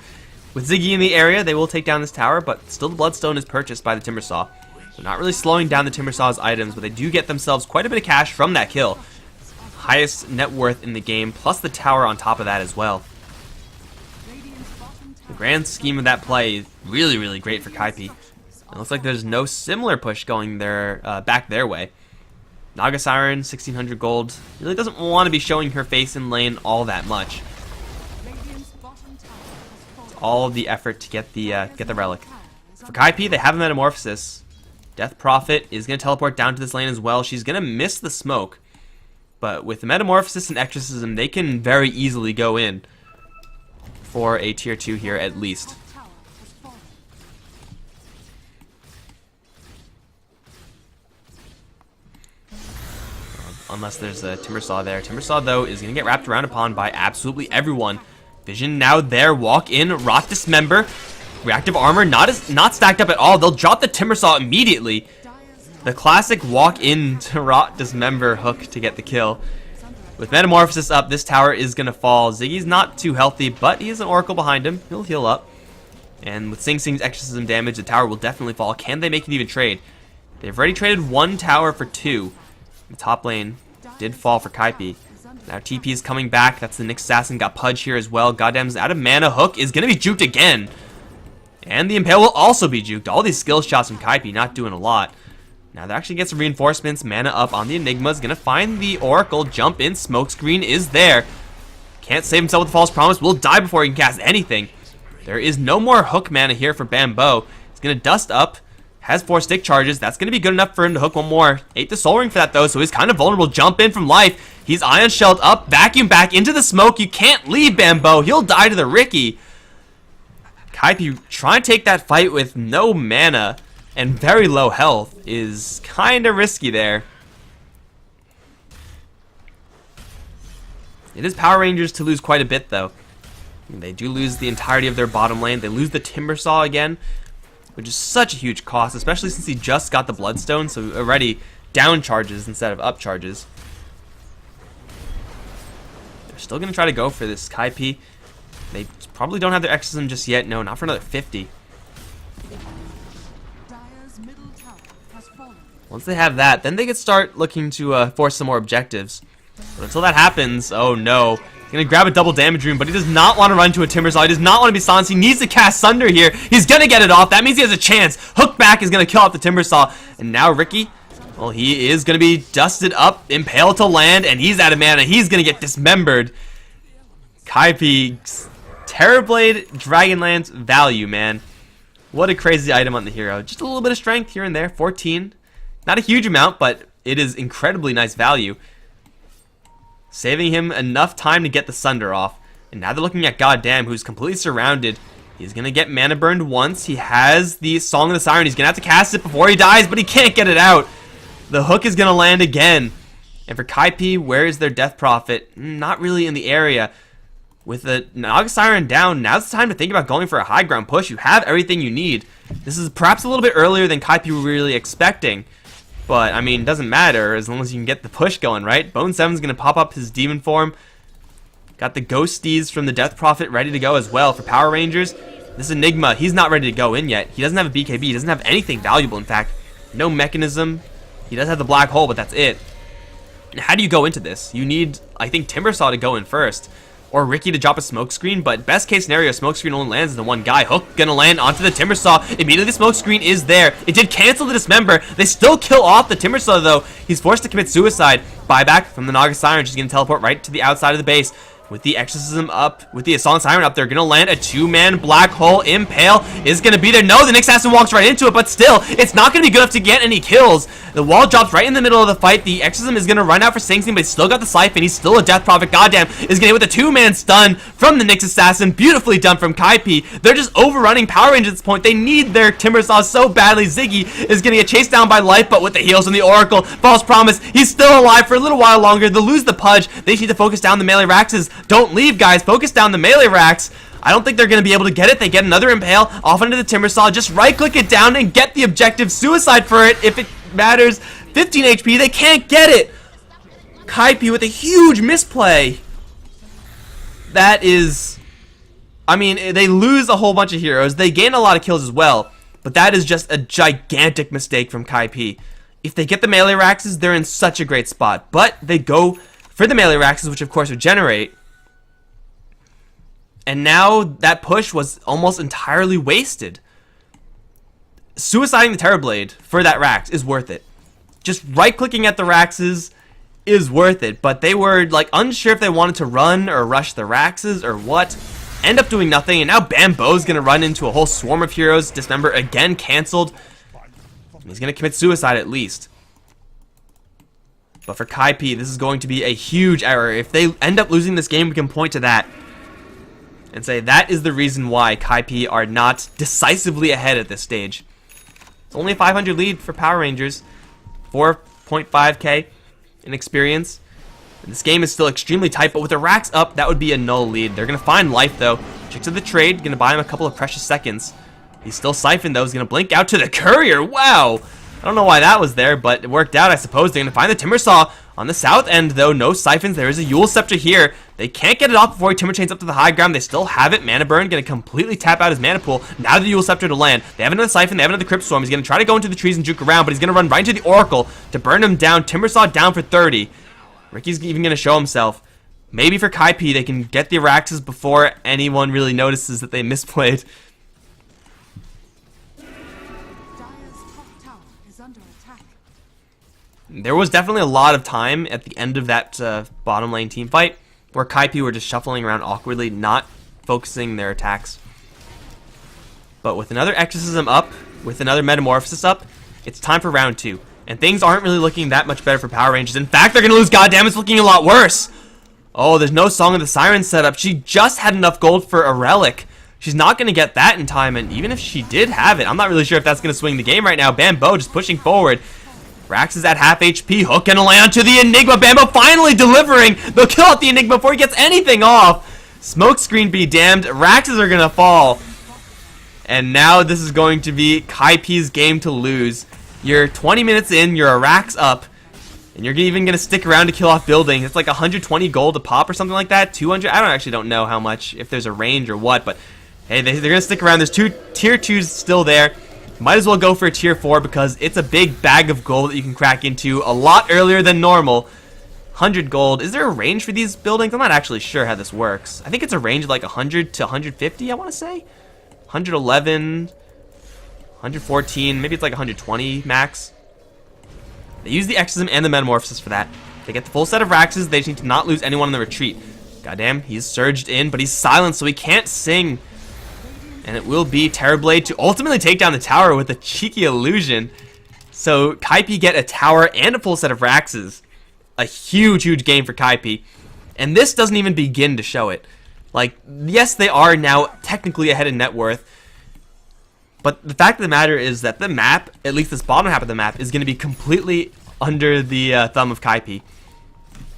With Ziggy in the area, they will take down this tower, but still the Bloodstone is purchased by the Timbersaw. So not really slowing down the Timbersaw's items, but they do get themselves quite a bit of cash from that kill. Highest net worth in the game, plus the tower on top of that as well. The grand scheme of that play is really, really great for Kaipi. It looks like there's no similar push going back their way. Naga Siren, 1600 gold, really doesn't want to be showing her face in lane all that much. It's all the effort to get the relic. For Kaipi, they have a Metamorphosis. Death Prophet is going to teleport down to this lane as well. She's going to miss the smoke. But with the Metamorphosis and Exorcism, they can very easily go in for a tier 2 here at least. unless there's a Timbersaw there. Timbersaw, though, is going to get wrapped around upon by absolutely everyone. Vision now there. Walk in. Rot Dismember. Reactive Armor not stacked up at all. They'll drop the Timbersaw immediately. The classic walk in to Rot Dismember hook to get the kill. With Metamorphosis up, this tower is going to fall. Ziggy's not too healthy, but he has an Oracle behind him. He'll heal up. And with Sing Sing's Exorcism damage, the tower will definitely fall. Can they make it even trade? They've already traded one tower for two. The top lane did fall for Kaipi. Now TP is coming back. That's the Nyx Assassin. Got Pudge here as well. Goddamn's out of mana. Hook is going to be juked again. And the Impale will also be juked. All these skill shots from Kaipi not doing a lot. Now they actually get some reinforcements. Mana up on the Enigma. Is going to find the Oracle. Jump in. Smokescreen is there. Can't save himself with the False Promise. Will die before he can cast anything. There is no more hook mana here for Bambo. He's going to dust up. Has 4 stick charges. That's going to be good enough for him to hook one more. Ate the Soul Ring for that, though, so he's kind of vulnerable. Jump in from life. He's Ion Shelled up. Vacuum back into the smoke. You can't leave Bambo. He'll die to the Ricky. Kaipi trying to take that fight with no mana and very low health is kind of risky there. It is Power Rangers to lose quite a bit, though. They do lose the entirety of their bottom lane. They lose the Timbersaw again, which is such a huge cost, especially since he just got the Bloodstone, so already down charges instead of up charges. They're still going to try to go for this Kaipi. They probably don't have their Exorcism just yet. No, not for another 50. Once they have that, then they can start looking to force some more objectives. But until that happens, oh no. He's going to grab a double damage rune, but he does not want to run to a Timbersaw. He does not want to be silenced. He needs to cast Sunder here. He's going to get it off. That means he has a chance. Hook back is going to kill off the Timbersaw. And now Ricky, well, he is going to be dusted up, impaled to land, and he's out of mana. He's going to get dismembered. Kaipi's Terrorblade Dragonlance value, man. What a crazy item on the hero. Just a little bit of strength here and there. 14. Not a huge amount, but it is incredibly nice value. Saving him enough time to get the Sunder off. And now they're looking at Goddamn, who's completely surrounded. He's going to get mana burned once. He has the Song of the Siren. He's going to have to cast it before he dies, but he can't get it out. The hook is going to land again. And for Kaipi, where is their Death Prophet? Not really in the area. With the Naga Siren down, now's the time to think about going for a high ground push. You have everything you need. This is perhaps a little bit earlier than Kaipi were really expecting. But, I mean, it doesn't matter as long as you can get the push going, right? Bone 7's going to pop up his demon form. Got the Ghosties from the Death Prophet ready to go as well for Power Rangers. This Enigma, he's not ready to go in yet. He doesn't have a BKB. He doesn't have anything valuable, in fact. No mechanism. He does have the Black Hole, but that's it. How do you go into this? You need, I think, Timbersaw to go in first. Or Ricky to drop a Smokescreen, but best case scenario, Smokescreen only lands in the one guy. Hook gonna land onto the Timbersaw. Immediately the Smokescreen is there. It did cancel the Dismember. They still kill off the Timbersaw though. He's forced to commit suicide. Buyback from the Naga Siren. She's gonna teleport right to the outside of the base. With the Exorcism up, with the Assault Siren up, they're gonna land a 2-man Black Hole. Impale is gonna be there. No, the Nyx Assassin walks right into it, but still, it's not gonna be good enough to get any kills. The wall drops right in the middle of the fight. The Exorcism is gonna run out for Sing Sing, but he's still got the Siphon. He's still a Death Prophet. Goddamn, is gonna hit with a 2-man stun from the Nyx Assassin. Beautifully done from Kaipi. They're just overrunning Power Rangers at this point. They need their Timbersaw so badly. Ziggy is gonna get chased down by Life, but with the heals from the Oracle. False Promise. He's still alive for a little while longer. They'll lose the Pudge. They need to focus down the melee Raxes. Don't leave, guys. Focus down the melee racks. I don't think they're going to be able to get it. They get another Impale off into the Timbersaw. Just right-click it down and get the objective. Suicide for it if it matters. 15 HP. They can't get it. Kaipi with a huge misplay. That is... I mean, they lose a whole bunch of heroes. They gain a lot of kills as well. But that is just a gigantic mistake from Kaipi. If they get the melee Raxes, they're in such a great spot. But they go for the melee Raxes, which of course would generate. And now that push was almost entirely wasted. Suiciding the Terrorblade for that Rax is worth it. Just right-clicking at the Raxes is worth it. But they were like unsure if they wanted to run or rush the Raxes or what. End up doing nothing, and now Bambo's going to run into a whole swarm of heroes. Dismember again canceled. He's going to commit suicide at least. But for Kaipi, this is going to be a huge error. If they end up losing this game, we can point to that and say that is the reason why Kaipi are not decisively ahead at this stage. It's only a 500 lead for Power Rangers. 4.5k. in experience. And this game is still extremely tight, but with the racks up, that would be a null lead. They're going to find life, though. Check to the trade, going to buy him a couple of precious seconds. He's still siphoned, though. He's going to blink out to the courier. Wow! I don't know why that was there, but it worked out, I suppose. They're going to find the Timber Saw on the south end, though. No siphons. There is a Yule Scepter here. They can't get it off before he Timber Chains up to the high ground. They still have it. Mana Burn going to completely tap out his mana pool. Now the Yule Scepter to land. They have another Siphon. They have another Crypt Storm. He's going to try to go into the trees and juke around, but he's going to run right into the Oracle to burn him down. Timber Saw down for 30. Ricky's even going to show himself. Maybe for Kaipi, they can get the Araxes before anyone really notices that they misplayed. There was definitely a lot of time at the end of that bottom lane team fight where Kaipi were just shuffling around awkwardly, not focusing their attacks. But with another Exorcism up, with another Metamorphosis up, it's time for round 2. And things aren't really looking that much better for Power Rangers. In fact, they're going to lose. Goddamn, it's looking a lot worse. Oh, there's no Song of the Siren set up. She just had enough gold for a Relic. She's not going to get that in time, and even if she did have it, I'm not really sure if that's going to swing the game right now. Bambo just pushing forward. Rax is at half HP. Hook gonna land onto the Enigma. Bambo finally delivering. They'll kill out the Enigma before he gets anything off. Smokescreen be damned. Raxes are gonna fall. And now this is going to be Kaipi's game to lose. You're 20 minutes in, you're a Rax up, and you're even gonna stick around to kill off buildings. It's like 120 gold a pop or something like that. 200. I actually don't know how much, if there's a range or what, but hey, they're gonna stick around. There's 2 tier 2s still there. Might as well go for a tier 4 because it's a big bag of gold that you can crack into a lot earlier than normal. 100 gold. Is there a range for these buildings? I'm not actually sure how this works. I think it's a range of like 100 to 150, I want to say. 111, 114, maybe it's like 120 max. They use the Exorcism and the Metamorphosis for that. They get the full set of Raxes. They just need to not lose anyone in the retreat. Goddamn, he's surged in, but he's silenced, so he can't sing. And it will be Terrorblade to ultimately take down the tower with a cheeky illusion. So Kaipi get a tower and a full set of Raxes. A huge, huge game for Kaipi. And this doesn't even begin to show it. Like, yes, they are now technically ahead in net worth. But the fact of the matter is that the map, at least this bottom half of the map, is going to be completely under the thumb of Kaipi.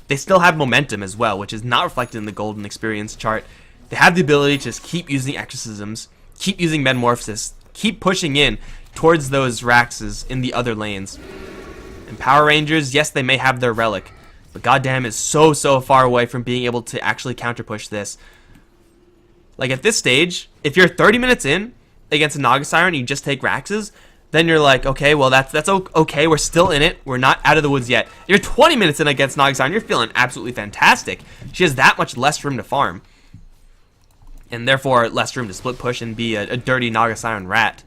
They still have momentum as well, which is not reflected in the golden experience chart. They have the ability to just keep using Exorcisms, keep using Metamorphosis, keep pushing in towards those Raxes in the other lanes. And Power Rangers, yes, they may have their Relic, but goddamn is so far away from being able to actually counter push this. Like at this stage, if you're 30 minutes in against a Naga Siren and you just take Raxes, then you're like, okay, well that's okay, we're still in it, we're not out of the woods yet. You're 20 minutes in against Naga Siren, you're feeling absolutely fantastic. She has that much less room to farm. And therefore less room to split push and be a dirty Naga Siren rat.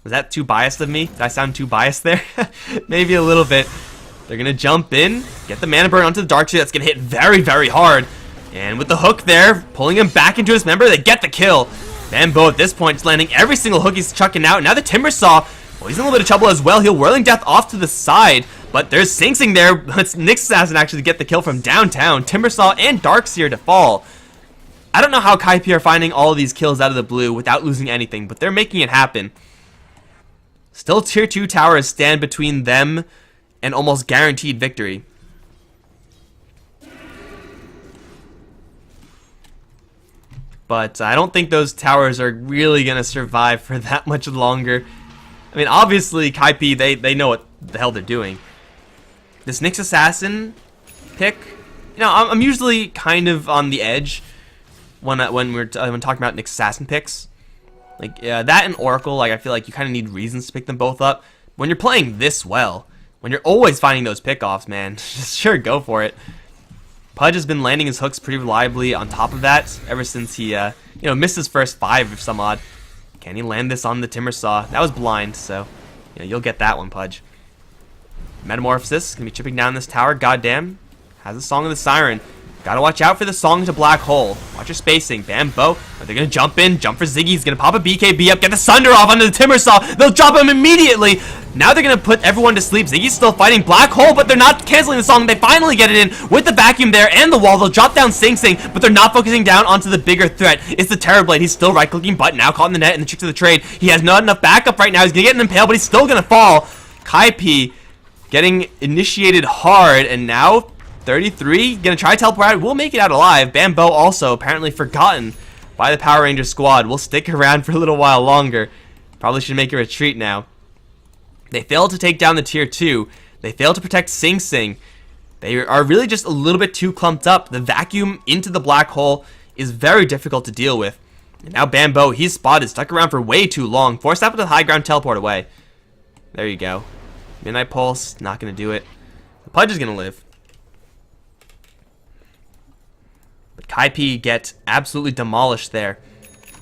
Was that too biased of me? Did I sound too biased there? Maybe a little bit. They're going to jump in, get the Mana Burn onto the Dark Tree. That's going to hit very, very hard. And with the hook there, pulling him back into his member, they get the kill. Bambo at this point is landing every single hook he's chucking out. Now the Timber Saw, well, he's in a little bit of trouble as well. He'll Whirling Death off to the side. But there's Sing Sing there. It's Nick's Assassin actually to get the kill from downtown. Timber Saw and Darkseer to fall. I don't know how Kaipi are finding all of these kills out of the blue without losing anything, but they're making it happen. Still tier 2 towers stand between them and almost guaranteed victory. But I don't think those towers are really going to survive for that much longer. I mean, obviously, Kaipi, they know what the hell they're doing. This Nyx Assassin pick, you know, I'm usually kind of on the edge when talking about Nyx Assassin picks. Like, that and Oracle, like, I feel like you kind of need reasons to pick them both up. When you're playing this well, when you're always finding those pickoffs, man, just sure, go for it. Pudge has been landing his hooks pretty reliably on top of that ever since he, missed his first 5 of some odd. Can he land this on the Timber Saw? That was blind, so, you'll get that one, Pudge. Metamorphosis, gonna be chipping down this tower, goddamn. Has a Song of the Siren. Gotta watch out for the Song to Black Hole. Watch your spacing. Bambo. They're gonna jump in. Jump for Ziggy. He's gonna pop a BKB up. Get the Sunder off onto the Timber Saw. They'll drop him immediately. Now they're gonna put everyone to sleep. Ziggy's still fighting Black Hole, but they're not canceling the Song. They finally get it in with the vacuum there and the wall. They'll drop down Sing Sing, but they're not focusing down onto the bigger threat. It's the Terrorblade. He's still right-clicking, but now caught in the net and the trick to the trade. He has not enough backup right now. He's gonna get an impale, but he's still gonna fall. Kaipi getting initiated hard, and now 33 gonna try to teleport out. We'll make it out alive. Bambo also apparently forgotten by the Power Ranger squad. We'll stick around for a little while longer. Probably should make a retreat now. They failed to take down the tier 2. They failed to protect Sing Sing. They are really just a little bit too clumped up. The vacuum into the black hole is very difficult to deal with. And now Bambo, he's spotted, stuck around for way too long. Forced out with the high ground, teleport away. There you go. Midnight Pulse, not going to do it. The Pudge is going to live. But Kaipi get absolutely demolished there.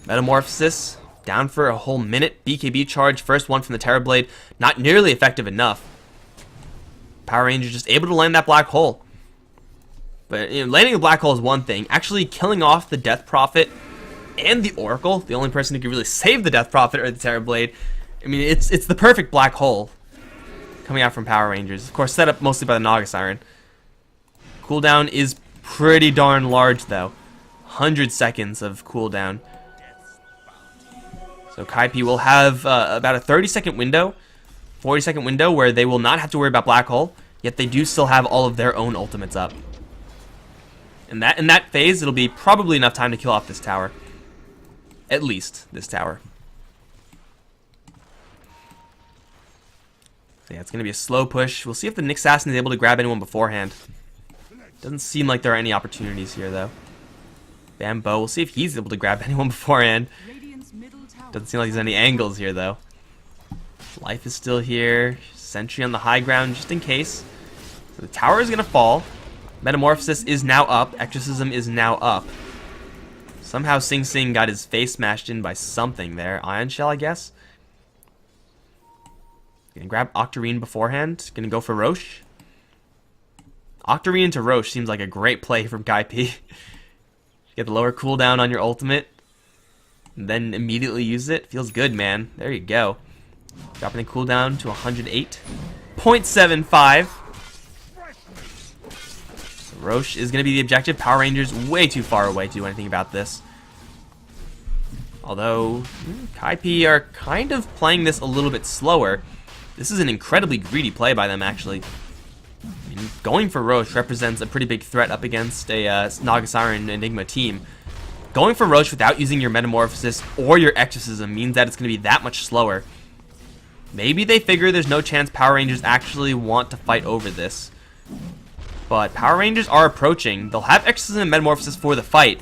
Metamorphosis, down for a whole minute. BKB charge, first one from the Terror Blade, not nearly effective enough. Power Ranger just able to land that black hole. But landing a black hole is one thing. Actually killing off the Death Prophet and the Oracle, the only person who can really save the Death Prophet or the Terror Blade. I mean, it's the perfect black hole coming out from Power Rangers. Of course, set up mostly by the Naga Siren. Cooldown is pretty darn large, though. 100 seconds of cooldown. So Kaipi will have about a 30-second window, 40-second window where they will not have to worry about black hole, yet they do still have all of their own ultimates up. In that phase, it'll be probably enough time to kill off this tower. At least this tower. So yeah, it's going to be a slow push. We'll see if the Nick Assassin is able to grab anyone beforehand. Doesn't seem like there are any opportunities here, though. Bambo, we'll see if he's able to grab anyone beforehand. Doesn't seem like there's any angles here, though. Life is still here. Sentry on the high ground, just in case. So the tower is going to fall. Metamorphosis is now up. Exorcism is now up. Somehow Sing Sing got his face smashed in by something there. Ion Shell, I guess. Gonna grab Octarine beforehand. Gonna go for Roche. Octarine into Roche seems like a great play from Kaipi. Get the lower cooldown on your ultimate. And then immediately use it. Feels good, man. There you go. Dropping the cooldown to 108.75. So Roche is going to be the objective. Power Rangers way too far away to do anything about this. Although, Kaipi are kind of playing this a little bit slower. This is an incredibly greedy play by them, actually. I mean, going for Roche represents a pretty big threat up against a Naga Siren Enigma team. Going for Roche without using your Metamorphosis or your Exorcism means that it's going to be that much slower. Maybe they figure there's no chance Power Rangers actually want to fight over this. But Power Rangers are approaching. They'll have Exorcism and Metamorphosis for the fight.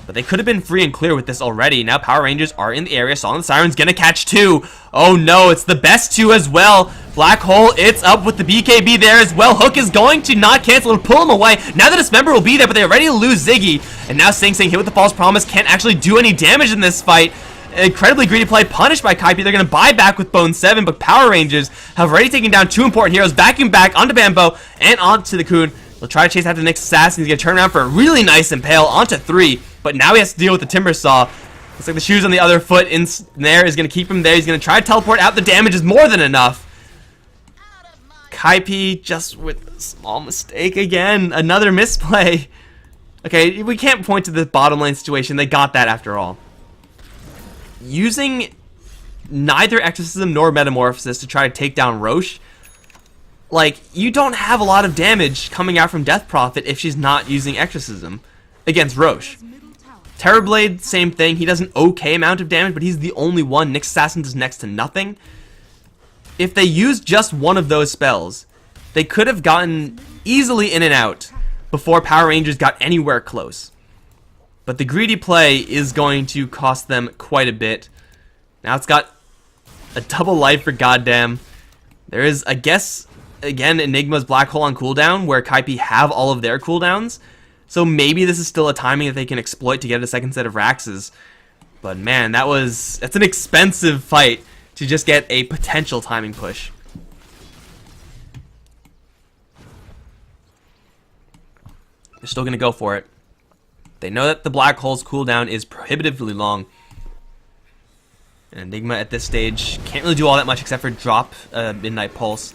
But they could have been free and clear with this already. Now Power Rangers are in the area. Song of the Siren's gonna catch 2. Oh no, it's the best 2 as well. Black Hole, it's up with the BKB there as well. Hook is going to not cancel and pull him away. Now the Dismember will be there, but they're ready to lose Ziggy. And now Sing Sing hit with the False Promise. Can't actually do any damage in this fight. Incredibly greedy play, punished by Kaipi. They're going to buy back with Bone 7, but Power Rangers have already taken down 2 important heroes. Vacuum back onto Bambo and onto the Coon. They'll try to chase after the next assassin. He's going to turn around for a really nice impale onto 3, but now he has to deal with the Timber Saw. Looks like the shoes on the other foot in there is going to keep him there. He's going to try to teleport out. The damage is more than enough. Kaipi just with a small mistake again. Another misplay. Okay, we can't point to the bottom lane situation. They got that after all. Using neither Exorcism nor Metamorphosis to try to take down Roche, like, you don't have a lot of damage coming out from Death Prophet if she's not using Exorcism against Roche. Terrorblade, same thing. He does an okay amount of damage, but he's the only one. Nick Assassin does next to nothing. If they used just one of those spells, they could have gotten easily in and out before Power Rangers got anywhere close. But the greedy play is going to cost them quite a bit. Now it's got a double life for goddamn. There is, I guess, again, Enigma's Black Hole on cooldown, where Kaipi have all of their cooldowns. So maybe this is still a timing that they can exploit to get a second set of Raxes. But man, that's an expensive fight to just get a potential timing push. They're still going to go for it. They know that the Black Hole's cooldown is prohibitively long. And Enigma at this stage can't really do all that much except for drop Midnight Pulse.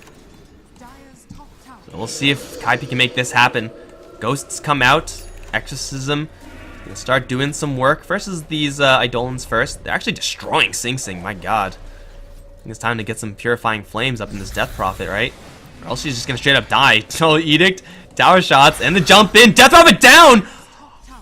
So we'll see if Kaipi can make this happen. Ghosts come out. Exorcism. Gonna start doing some work versus these Eidolons first. They're actually destroying Sing Sing, my god. I think it's time to get some Purifying Flames up in this Death Prophet, right? Or else she's just gonna straight up die. So Edict, tower shots, and the jump in. Death Prophet down!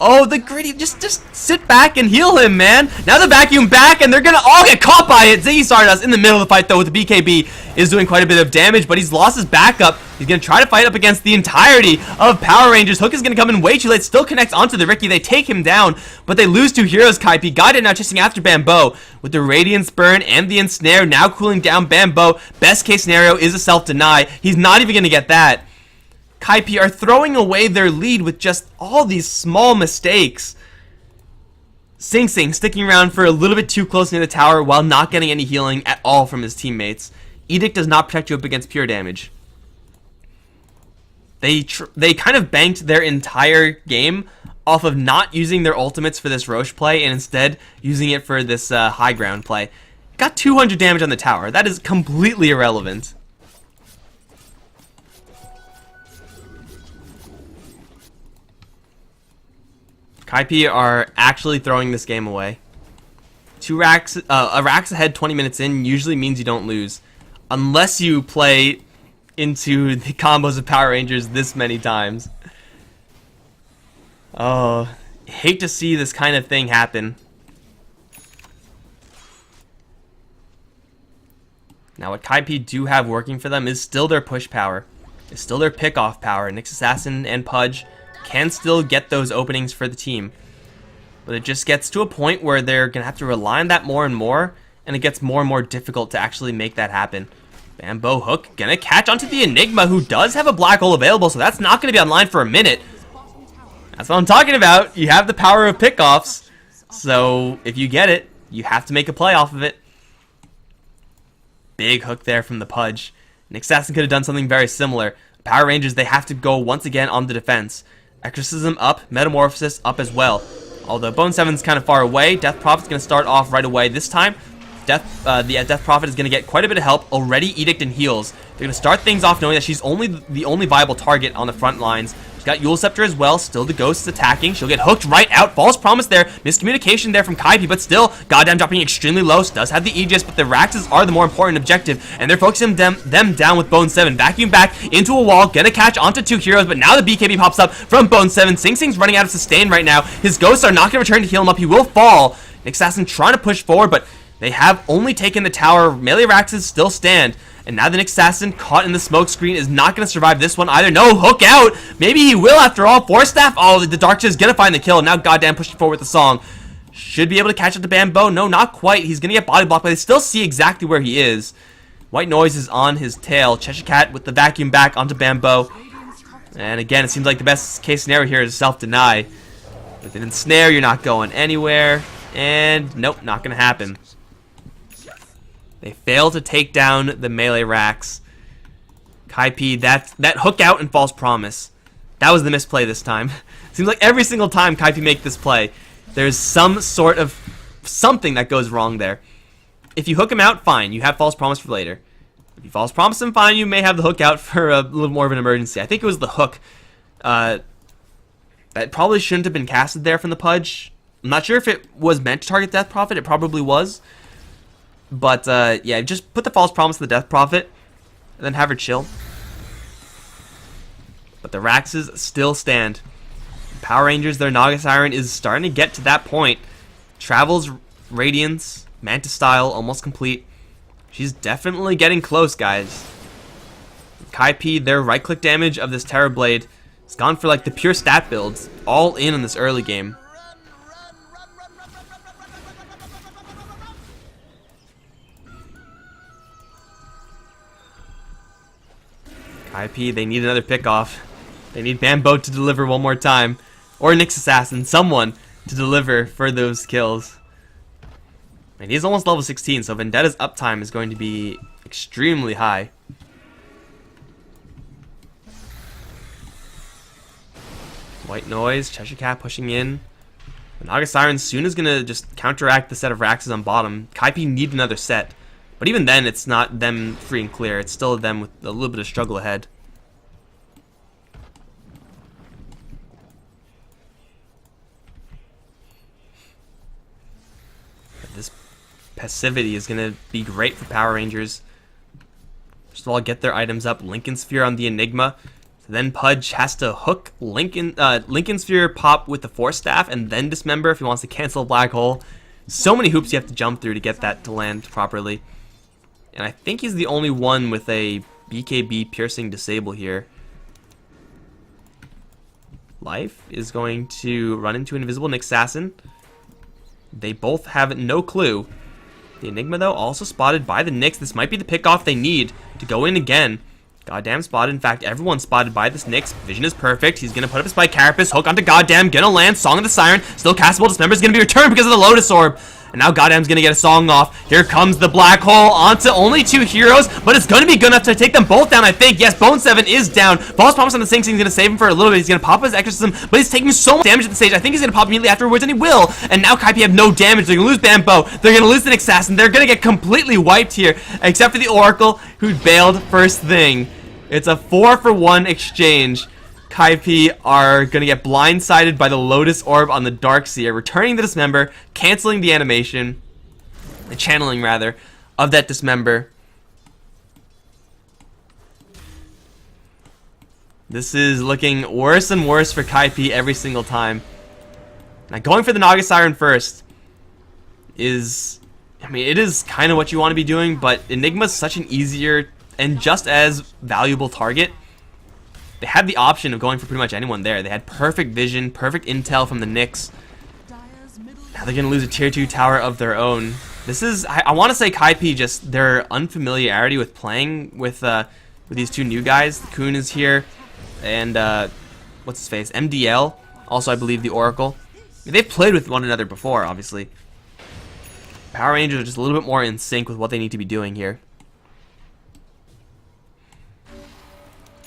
Oh, the greedy, just sit back and heal him, man. Now the vacuum back, and they're gonna all get caught by it. Ziggy Stardust in the middle of the fight, though, with the BKB is doing quite a bit of damage, but he's lost his backup. He's gonna try to fight up against the entirety of Power Rangers. Hook is gonna come in way too late, still connects onto the Ricky. They take him down, but they lose 2 heroes. Kaipi got it now, chasing after Bambo with the Radiance Burn and the Ensnare, now cooling down Bambo. Best case scenario is a self-deny. He's not even gonna get that. Kaipi are throwing away their lead with just all these small mistakes. Sing Sing sticking around for a little bit too close near the tower while not getting any healing at all from his teammates. Edict does not protect you up against pure damage. They kind of banked their entire game off of not using their ultimates for this Roche play and instead using it for this high ground play. Got 200 damage on the tower. That is completely irrelevant. Kaipi are actually throwing this game away. A racks ahead 20 minutes in usually means you don't lose. Unless you play into the combos of Power Rangers this many times. Oh, hate to see this kind of thing happen. Now what Kaipi do have working for them is still their push power. It's still their pick-off power. Nyx Assassin and Pudge can still get those openings for the team. But it just gets to a point where they're going to have to rely on that more and more, and it gets more and more difficult to actually make that happen. Bambo Hook gonna catch onto the Enigma, who does have a black hole available, so that's not going to be online for a minute. That's what I'm talking about. You have the power of pickoffs, so if you get it, you have to make a play off of it. Big hook there from the Pudge. Nyx Assassin could have done something very similar. Power Rangers, they have to go once again on the defense. Exorcism up, Metamorphosis up as well. Although Bone 7's kind of far away, Death Prophet's going to start off right away. This time, the Death Prophet is going to get quite a bit of help. Already Edict and heals. They're going to start things off knowing that she's the only viable target on the front lines. She's got Yule Scepter as well. Still the Ghost is attacking. She'll get hooked right out. False Promise there. Miscommunication there from Kaipi, but still, goddamn dropping extremely low. Does have the Aegis, but the Raxes are the more important objective, and they're focusing them down with Bone 7. Vacuum back into a wall. Gonna catch onto 2 heroes, but now the BKB pops up from Bone 7. Sing Sing's running out of sustain right now. His Ghosts are not going to return to heal him up. He will fall. Nyx Assassin trying to push forward, but they have only taken the tower. Melee Raxes still stand. And now the Nyx Assassin caught in the smoke screen is not going to survive this one either. No, hook out. Maybe he will after all. Force Staff. Oh, the Dark is going to find the kill. Now goddamn pushing forward with the song. Should be able to catch up to Bambo. No, not quite. He's going to get body blocked, but they still see exactly where he is. White Noise is on his tail. Cheshire Cat with the vacuum back onto Bambo. And again, it seems like the best case scenario here is self-deny. With an ensnare, you're not going anywhere. And nope, not going to happen. They fail to take down the melee racks. Kaipi, that hook out and false promise. That was the misplay this time. Seems like every single time Kaipi make this play, there's some sort of something that goes wrong there. If you hook him out, fine. You have false promise for later. If you false promise him, fine. You may have the hook out for a little more of an emergency. I think it was the hook. That probably shouldn't have been casted there from the Pudge. I'm not sure if it was meant to target Death Prophet. It probably was. But, yeah, just put the false promise to the Death Prophet, and then have her chill. But the Raxes still stand. Power Rangers, their Naga Siren is starting to get to that point. Travels, Radiance, Mantis Style, almost complete. She's definitely getting close, guys. Kaipi, their right-click damage of this Terror Blade has gone for, like, the pure stat builds, all in on this early game. Kaipi, they need another pickoff. They need Bambo to deliver one more time. Or Nyx Assassin, someone to deliver for those kills. And he's almost level 16, so Vendetta's uptime is going to be extremely high. White Noise, Cheshire Cat pushing in. The Naga Siren soon is going to just counteract the set of Raxes on bottom. Kaipi need another set. But even then, it's not them free and clear. It's still them with a little bit of struggle ahead. But this passivity is going to be great for Power Rangers. First of all, get their items up. Lincoln Sphere on the Enigma. So then Pudge has to hook Lincoln Sphere pop with the Force Staff and then Dismember if he wants to cancel a Black Hole. So many hoops you have to jump through to get that to land properly. And I think he's the only one with a BKB Piercing Disable here. Life is going to run into an Invisible Nyx Assassin. They both have no clue. The Enigma, though, also spotted by the Nyx. This might be the pickoff they need to go in again. Goddamn spotted. In fact, everyone's spotted by this Nyx. Vision is perfect. He's going to put up his Spike Carapace. Hook onto Goddamn. Gonna land. Song of the Siren. Still castable. Dismember is going to be returned because of the Lotus Orb. And now Goddamn's going to get a song off. Here comes the Black Hole onto only 2 heroes. But it's going to be good enough to take them both down, I think. Yes, Bone 7 is down. False Promise on the Sing Sing is going to save him for a little bit. He's going to pop his Exorcism. But he's taking so much damage at the stage. I think he's going to pop immediately afterwards, and he will. And now Kaipi have no damage. They're going to lose Bambo. They're going to lose the Nyx Assassin. They're going to get completely wiped here. Except for the Oracle, who bailed first thing. It's a 4-for-1 exchange. Kaipi are going to get blindsided by the Lotus Orb on the Darkseer, returning the Dismember, canceling the animation, the channeling rather, of that Dismember. This is looking worse and worse for Kaipi every single time. Now going for the Naga Siren first is, I mean, it is kind of what you want to be doing, but Enigma's such an easier and just as valuable target. They had the option of going for pretty much anyone there. They had perfect vision, perfect intel from the Nyx. Now they're going to lose a tier 2 tower of their own. This is, I want to say Kaipi, just their unfamiliarity with playing with these 2 new guys. Kun is here, and what's his face? MDL. Also, I believe the Oracle. They've played with one another before, obviously. Power Rangers are just a little bit more in sync with what they need to be doing here.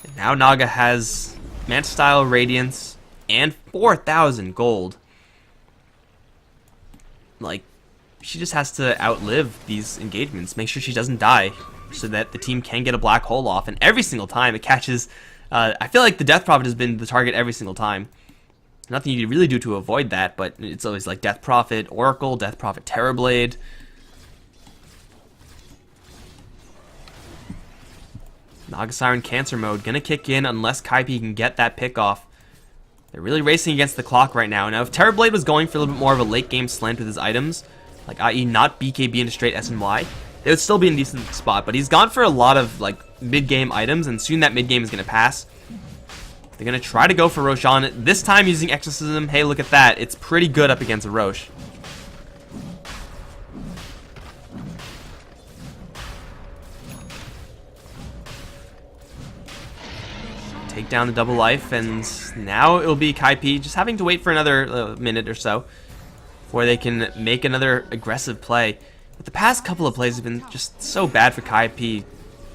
And now Naga has Manta Style Radiance and 4,000 gold. Like, she just has to outlive these engagements, make sure she doesn't die, so that the team can get a Black Hole off. And every single time it catches, I feel like the Death Prophet has been the target every single time. Nothing you can really do to avoid that, but it's always like Death Prophet Oracle, Death Prophet Terrorblade. Naga Siren Cancer Mode gonna kick in unless Kaipi can get that pick off. They're really racing against the clock right now. Now, if Terrorblade was going for a little bit more of a late game slant with his items, like i.e. not BKB into straight S and Y, they would still be in a decent spot. But he's gone for a lot of like mid game items, and soon that mid game is gonna pass. They're gonna try to go for Roshan this time using Exorcism. Hey, look at that! It's pretty good up against a Roche. Take down the double life, and now it'll be Kaipi just having to wait for another minute or so before they can make another aggressive play. But the past couple of plays have been just so bad for Kaipi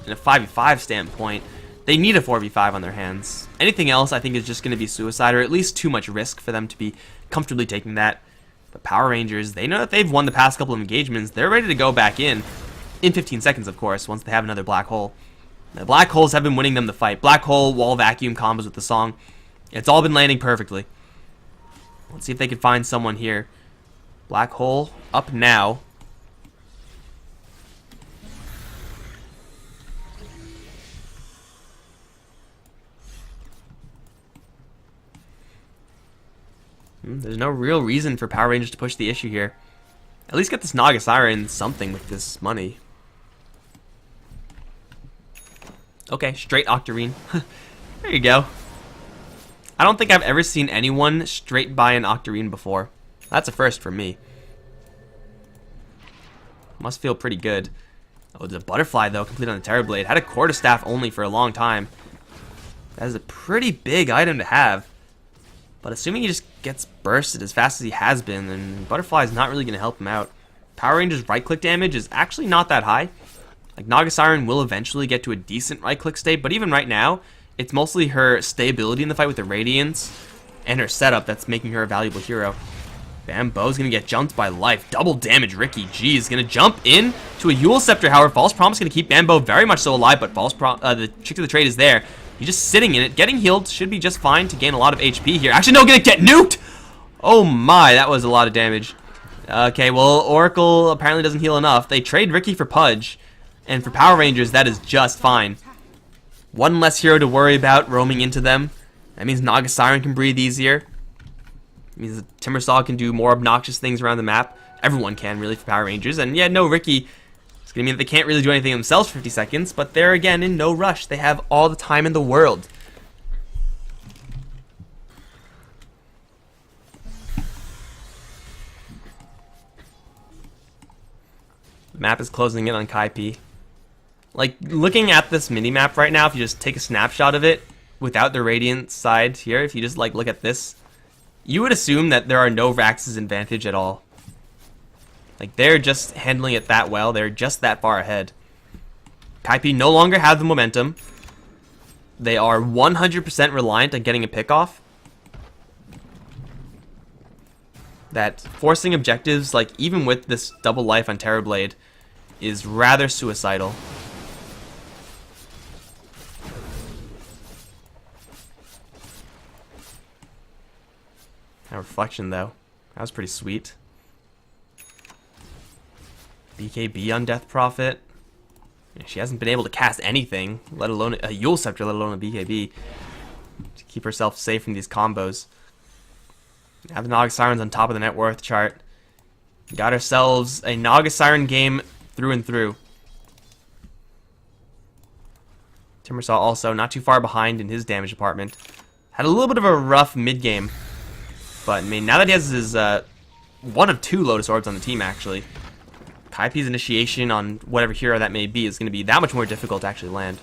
in a 5v5 standpoint. They need a 4v5 on their hands. Anything else, I think, is just going to be suicide, or at least too much risk for them to be comfortably taking that. But Power Rangers, they know that they've won the past couple of engagements. They're ready to go back in 15 seconds, of course, once they have another Black Hole. The Black Holes have been winning them the fight. Black Hole, Wall Vacuum combos with the song. It's all been landing perfectly. Let's see if they can find someone here. Black Hole up now. There's no real reason for Power Rangers to push the issue here. At least get this Naga Siren something with this money. Okay, straight Octarine. There you go. I don't think I've ever seen anyone straight buy an Octarine before. That's a first for me. Must feel pretty good. Oh, the Butterfly, though, complete on the Terrorblade. Had a Quarterstaff only for a long time. That is a pretty big item to have. But assuming he just gets bursted as fast as he has been, then Butterfly is not really going to help him out. Power Ranger's right-click damage is actually not that high. Like, Naga Siren will eventually get to a decent right-click state, but even right now, it's mostly her stability in the fight with the Radiance and her setup that's making her a valuable hero. Bambo's gonna get jumped by life. Double damage, Ricky G is gonna jump in to a Yule Scepter, however. False Promise gonna keep Bambo very much so alive, but the Trick to the Trade is there. He's just sitting in it. Getting healed should be just fine to gain a lot of HP here. Actually, no, gonna get nuked! Oh my, that was a lot of damage. Okay, well, Oracle apparently doesn't heal enough. They trade Ricky for Pudge. And for Power Rangers, that is just fine. One less hero to worry about roaming into them. That means Naga Siren can breathe easier. It means that Timbersaw can do more obnoxious things around the map. Everyone can, really, for Power Rangers. And yeah, no Ricky. It's going to mean that they can't really do anything themselves for 50 seconds, but they're, again, in no rush. They have all the time in the world. The map is closing in on Kaipi. Like, looking at this mini-map right now, if you just take a snapshot of it without the Radiant side here, if you just, like, look at this, you would assume that there are no Rax's advantage at all. Like, they're just handling it that well. They're just that far ahead. Kaipi no longer have the momentum. They are 100% reliant on getting a pick-off. That forcing objectives, like, even with this double life on Terrorblade, is rather suicidal. That reflection, though, that was pretty sweet. BKB on Death Prophet. She hasn't been able to cast anything, let alone a Yule Scepter, let alone a BKB, to keep herself safe from these combos. Now the Naga Siren's on top of the net worth chart. Got ourselves a Naga Siren game through and through. Timbersaw also not too far behind in his damage department. Had a little bit of a rough mid-game. But, I mean, now that he has his one of 2 Lotus Orbs on the team, actually, Kaipi's initiation on whatever hero that may be is going to be that much more difficult to actually land.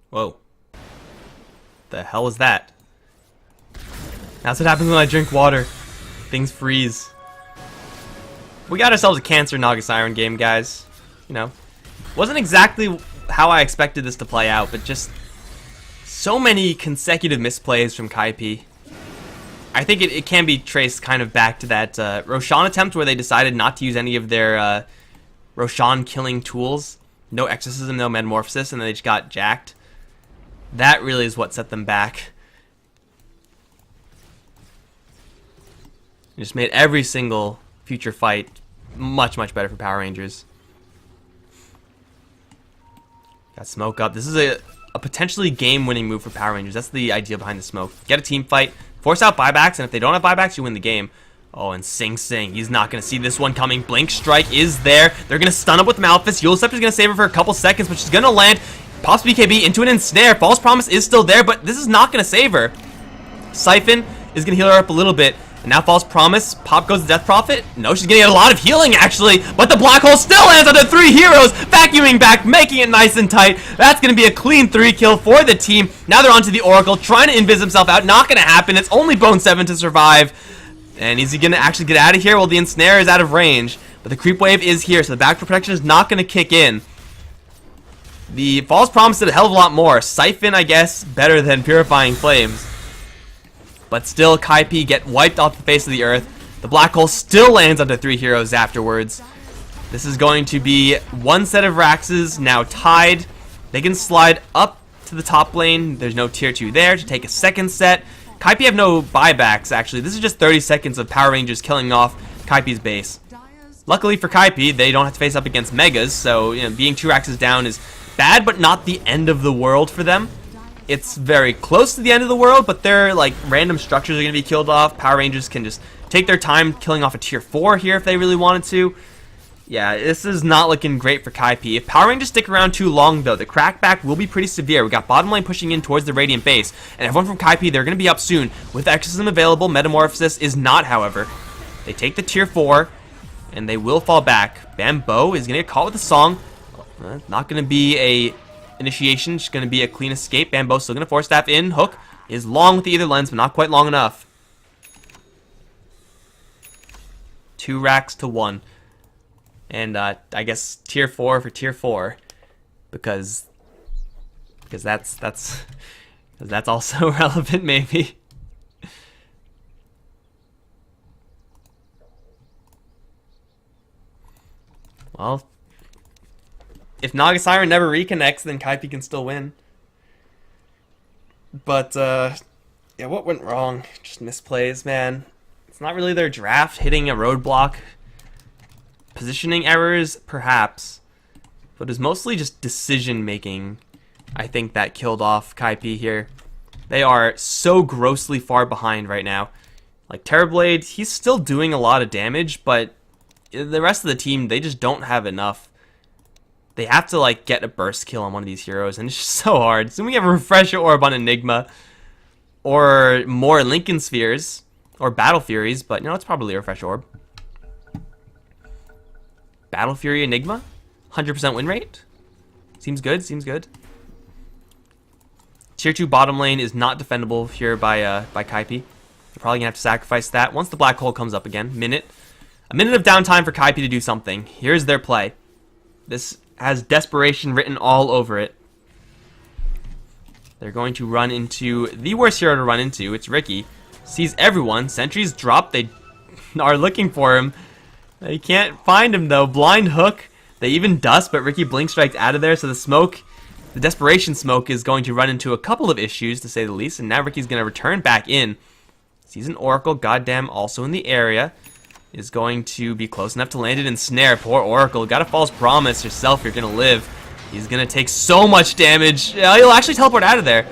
Whoa. The hell was that? That's what happens when I drink water. Things freeze. We got ourselves a Cancer Naga Siren game, guys. You know, wasn't exactly how I expected this to play out, but just so many consecutive misplays from Kaipi. I think it can be traced kind of back to that Roshan attempt where they decided not to use any of their Roshan killing tools. No Exorcism, no Metamorphosis, and then they just got jacked. That really is what set them back. It just made every single future fight much, much better for Power Rangers. Got smoke up. This is a potentially game-winning move for Power Rangers. That's the idea behind the smoke. Get a team fight, force out buybacks, and if they don't have buybacks, you win the game. Oh, and Sing Sing, he's not going to see this one coming. Blink Strike is there. They're going to stun up with Malefice. Yule Scepter's going to save her for a couple seconds, but she's going to land. Pops BKB into an ensnare. False Promise is still there, but this is not going to save her. Siphon is going to heal her up a little bit. And now False Promise. Pop goes to Death Prophet. No, she's going to get a lot of healing, actually. But the Black Hole still lands on the 3 heroes. Vacuuming back, making it nice and tight. That's going to be a clean 3 kill for the team. Now they're onto the Oracle, trying to invis himself out. Not going to happen. It's only Bone 7 to survive. And is he going to actually get out of here? Well, the Ensnare is out of range. But the Creep Wave is here, so the back protection is not going to kick in. The False Promise did a hell of a lot more. Siphon, I guess, better than Purifying Flames. But still, Kaipi get wiped off the face of the earth. The Black Hole still lands onto 3 heroes afterwards. This is going to be one set of Raxes now tied. They can slide up to the top lane. There's no tier 2 there to take a second set. Kaipi have no buybacks, actually. This is just 30 seconds of Power Rangers killing off Kaipi's base. Luckily for Kaipi, they don't have to face up against Megas, so you know, being 2 Raxes down is bad, but not the end of the world for them. It's very close to the end of the world, but their like random structures are going to be killed off. Power Rangers can just take their time killing off a tier 4 here if they really wanted to. Yeah, this is not looking great for Kaipi. If Power Rangers stick around too long, though, the crackback will be pretty severe. We got bottom lane pushing in towards the Radiant base, and everyone from Kaipi, they're going to be up soon. With Exorcism available, Metamorphosis is not, however. They take the tier 4, and they will fall back. Bambo is going to get caught with a song. Not going to be a initiation, just going to be a clean escape. Bambo still going to force staff in. Hook is long with the Ether Lens, but not quite long enough. 2 racks to 1. And I guess tier 4 for tier 4, because that's also relevant, maybe. Well, if Naga Siren never reconnects, then Kaipi can still win. But, yeah, what went wrong? Just misplays, man. It's not really their draft hitting a roadblock. Positioning errors, perhaps. But it's mostly just decision-making, I think, that killed off Kaipi here. They are so grossly far behind right now. Like, Terrorblade, he's still doing a lot of damage, but the rest of the team, they just don't have enough. They have to, like, get a burst kill on one of these heroes, and it's just so hard. So we have a Refresher Orb on Enigma, or more Lincoln Spheres, or Battle Furies, but, it's probably a Refresher Orb. Battle Fury Enigma? 100% win rate? Seems good, seems good. Tier 2 bottom lane is not defendable here by Kaipi. They're probably going to have to sacrifice that once the black hole comes up again. A minute of downtime for Kaipi to do something. Here's their play. This has desperation written all over it. They're going to run into the worst hero to run into. It's Ricky. Sees everyone. Sentries drop. They are looking for him. They can't find him, though. Blind hook. They even dust, but Ricky blink strikes out of there, so the smoke, the desperation smoke, is going to run into a couple of issues, to say the least, and now Ricky's going to return back in. Sees an Oracle, goddamn, also in the area. Is going to be close enough to land it in snare. Poor Oracle. Got a false promise yourself. You're going to live. He's going to take so much damage. He'll actually teleport out of there.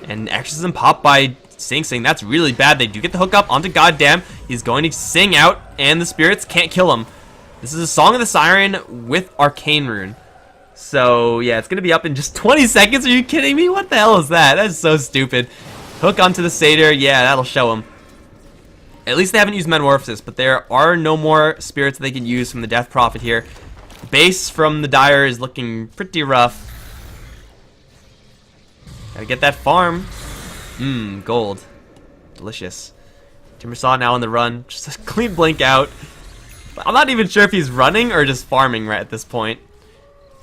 And Exorcism pop by Sing Sing. That's really bad. They do get the hook up onto goddamn. He's going to sing out, and the spirits can't kill him. This is a Song of the Siren with Arcane Rune. So, yeah, it's going to be up in just 20 seconds. Are you kidding me? What the hell is that? That's so stupid. Hook onto the Satyr. Yeah, that'll show him. At least they haven't used Metamorphosis, but there are no more spirits that they can use from the Death Prophet here. The base from the Dire is looking pretty rough. Gotta get that farm. Gold. Delicious. Timbersaw now on the run. Just a clean blink out. I'm not even sure if he's running or just farming right at this point.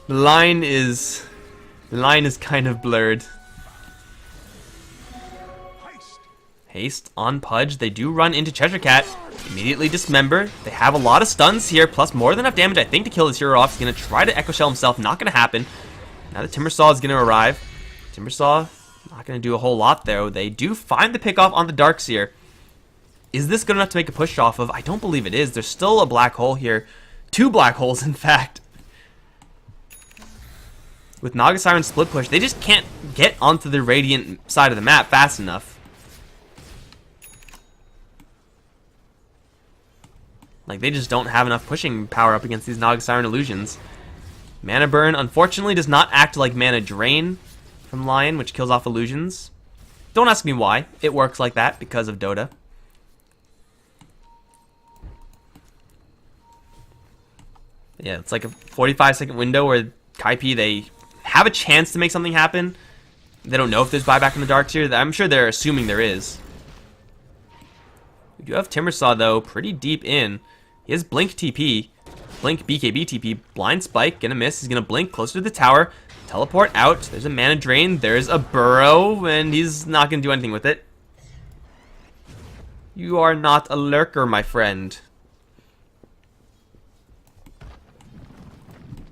The line is kind of blurred. Haste on Pudge. They do run into Cheshire Cat. Immediately dismember. They have a lot of stuns here, plus more than enough damage, I think, to kill this hero off. He's going to try to Echo Shell himself. Not going to happen. Now the Timbersaw is going to arrive. Timbersaw, not going to do a whole lot, though. They do find the pick off on the Darkseer. Is this good enough to make a push off of? I don't believe it is. There's still a black hole here. 2 black holes, in fact. With Naga Siren split push, they just can't get onto the Radiant side of the map fast enough. Like, they just don't have enough pushing power up against these Naga Siren illusions. Mana Burn, unfortunately, does not act like Mana Drain from Lion, which kills off illusions. Don't ask me why. It works like that because of Dota. Yeah, it's like a 45-second window where Kaipi, they have a chance to make something happen. They don't know if there's buyback in the Darkseer. I'm sure they're assuming there is. We do have Timbersaw, though, pretty deep in. He has Blink TP. Blink BKB TP. Blind Spike. Gonna miss. He's gonna blink closer to the tower. Teleport out. There's a Mana Drain. There's a Burrow. And he's not gonna do anything with it. You are not a lurker, my friend.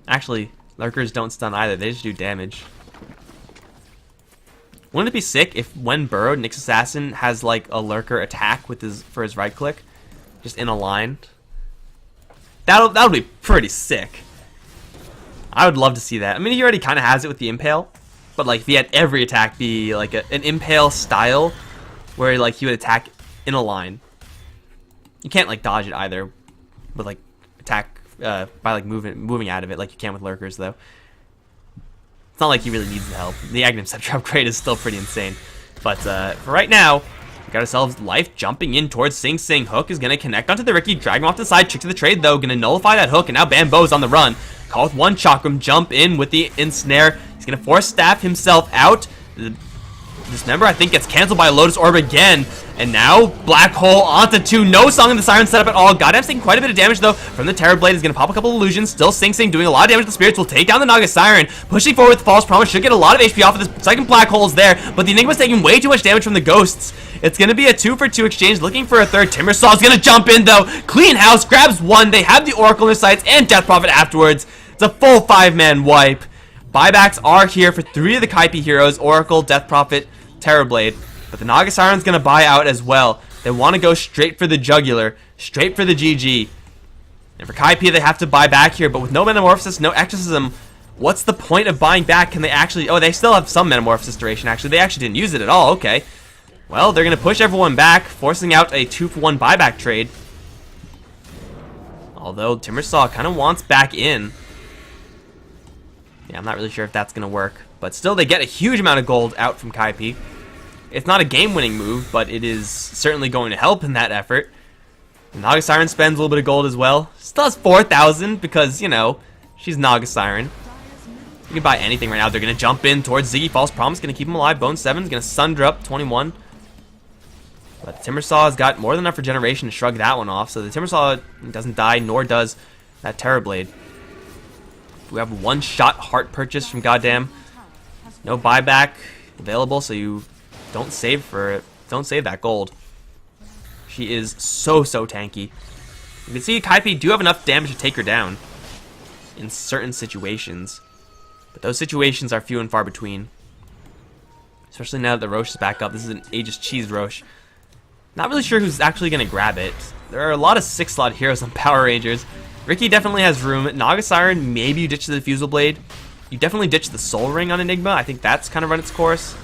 Actually, lurkers don't stun either. They just do damage. Wouldn't it be sick if when burrowed, Nyx Assassin has like a lurker attack with for his right click, just in a line? That would be pretty sick. I would love to see that. I mean, he already kind of has it with the Impale, but like if he had every attack be like an Impale style, where like he would attack in a line. You can't like dodge it either, but like attack by like moving out of it like you can with lurkers though. It's not like he really needs the help. The Aghanim Scepter upgrade is still pretty insane. But for right now, we got ourselves Life jumping in towards Sing Sing. Hook is going to connect onto the Ricky, drag him off to the side, trick to the trade though, going to nullify that hook, and now Bambo's on the run. Call with one Chakram, jump in with the ensnare. He's going to force Staff himself out. Dismember, I think, gets canceled by a Lotus Orb again. And now, Black Hole onto 2. No Song in the Siren setup at all. Goddamn's taking quite a bit of damage, though, from the Terror Blade. Is going to pop a couple illusions. Still Sing Sing doing a lot of damage to the Spirits. Will take down the Naga Siren. Pushing forward with False Promise. Should get a lot of HP off of this second Black Hole's there. But the Enigma's taking way too much damage from the Ghosts. It's going to be a 2-for-2 exchange. Looking for a third. Timbersaw is going to jump in, though. Clean house. Grabs one. They have the Oracle in their sights and Death Prophet afterwards. It's a full 5-man wipe. Buybacks are here for 3 of the Kaipi heroes. Oracle, Death Prophet, Terror Blade. But the Naga Siren's going to buy out as well. They want to go straight for the jugular, straight for the GG. And for Kaipi, they have to buy back here, but with no Metamorphosis, no Exorcism, what's the point of buying back? Can they actually... Oh, they still have some Metamorphosis duration, actually. They actually didn't use it at all. Okay. Well, they're going to push everyone back, forcing out a 2-for-1 buyback trade. Although, Timbersaw kind of wants back in. Yeah, I'm not really sure if that's going to work. But still, they get a huge amount of gold out from Kaipi. It's not a game-winning move, but it is certainly going to help in that effort. Naga Siren spends a little bit of gold as well. Still has 4,000 because, you know, she's Naga Siren. You can buy anything right now. They're going to jump in towards Ziggy. False Promise. Going to keep him alive. Bone 7's going to Sundra up 21. But Timbersaw has got more than enough regeneration to shrug that one off. So the Timbersaw doesn't die, nor does that Terror Blade. We have one-shot heart purchase from Goddamn. No buyback available, so you... Don't save for it. Don't save that gold. She is so tanky. You can see Kaipi do have enough damage to take her down in certain situations. But those situations are few and far between. Especially now that the Roche is back up. This is an Aegis Cheese Roche. Not really sure who's actually going to grab it. There are a lot of 6-slot heroes on Power Rangers. Ricky definitely has room. Naga Siren, maybe you ditch the Diffusal Blade. You definitely ditch the Soul Ring on Enigma. I think that's kind of run its course.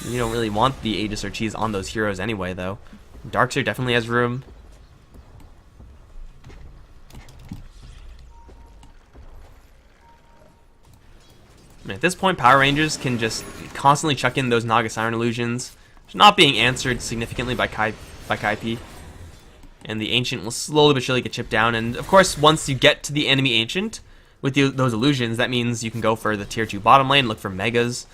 You don't really want the Aegis or Cheese on those heroes anyway, though. Darkseer definitely has room. I mean, at this point, Power Rangers can just constantly chuck in those Naga Siren illusions. It's not being answered significantly by Kaipi. And the Ancient will slowly but surely get chipped down. And, of course, once you get to the enemy Ancient with those illusions, that means you can go for the Tier 2 bottom lane, look for Megas.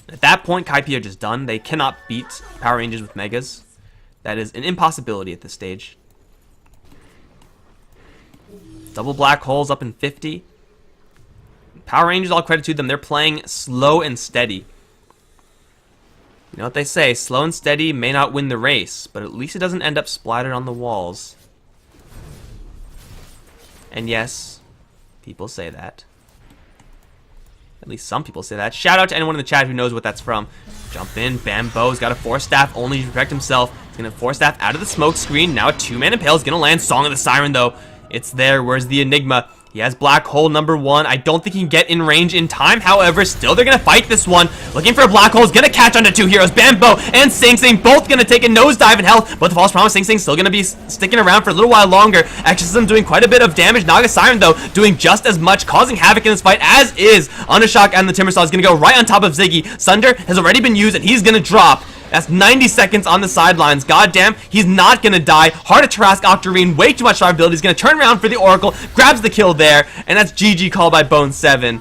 At that point, Kaipi are just done. They cannot beat Power Rangers with Megas. That is an impossibility at this stage. Double Black Holes up in 50. Power Rangers, all credit to them. They're playing slow and steady. You know what they say, slow and steady may not win the race, but at least it doesn't end up splattered on the walls. And yes, people say that. At least some people say that. Shout out to anyone in the chat who knows what that's from. Jump in. Bambo's got a Force Staff only to protect himself. He's going to Force Staff out of the smoke screen. Now a 2-man Impale is going to land. Song of the Siren, though. It's there. Where's the Enigma? He has Black Hole number 1. I don't think he can get in range in time. However, still they're going to fight this one. Looking for a Black Hole. Is going to catch onto 2 heroes. Bambo and Sing Sing both going to take a nosedive in health. But the False Promise, Sing Sing still going to be sticking around for a little while longer. Exorcism doing quite a bit of damage. Naga Siren, though, doing just as much, causing havoc in this fight, as is Undershock, and the Timbersaw is going to go right on top of Ziggy. Sunder has already been used, and he's going to drop. That's 90 seconds on the sidelines. Goddamn, he's not going to die. Heart of Tarask Octarine, way too much survivability. He's going to turn around for the Oracle, grabs the kill there, and that's GG called by Bone 7.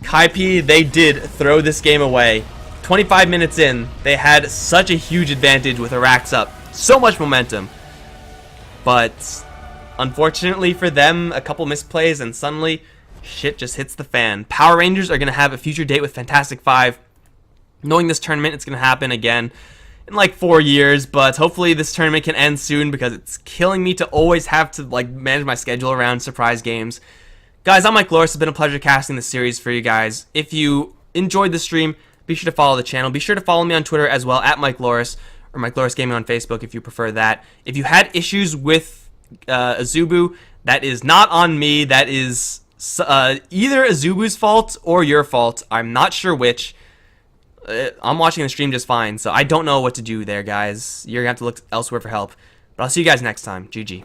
Kaipi, they did throw this game away. 25 minutes in, they had such a huge advantage with Arax up. So much momentum. But unfortunately for them, a couple misplays, and suddenly shit just hits the fan. Power Rangers are going to have a future date with Fantastic 5. Knowing this tournament, it's going to happen again in like 4 years, but hopefully this tournament can end soon because it's killing me to always have to like manage my schedule around surprise games. Guys, I'm Mikelorus. It's been a pleasure casting this series for you guys. If you enjoyed the stream, be sure to follow the channel. Be sure to follow me on Twitter as well, at Mikelorus, or Mikelorus Gaming on Facebook if you prefer that. If you had issues with Azubu, that is not on me. That is either Azubu's fault or your fault. I'm not sure which. I'm watching the stream just fine, so I don't know what to do there, guys. You're going to have to look elsewhere for help. But I'll see you guys next time. GG.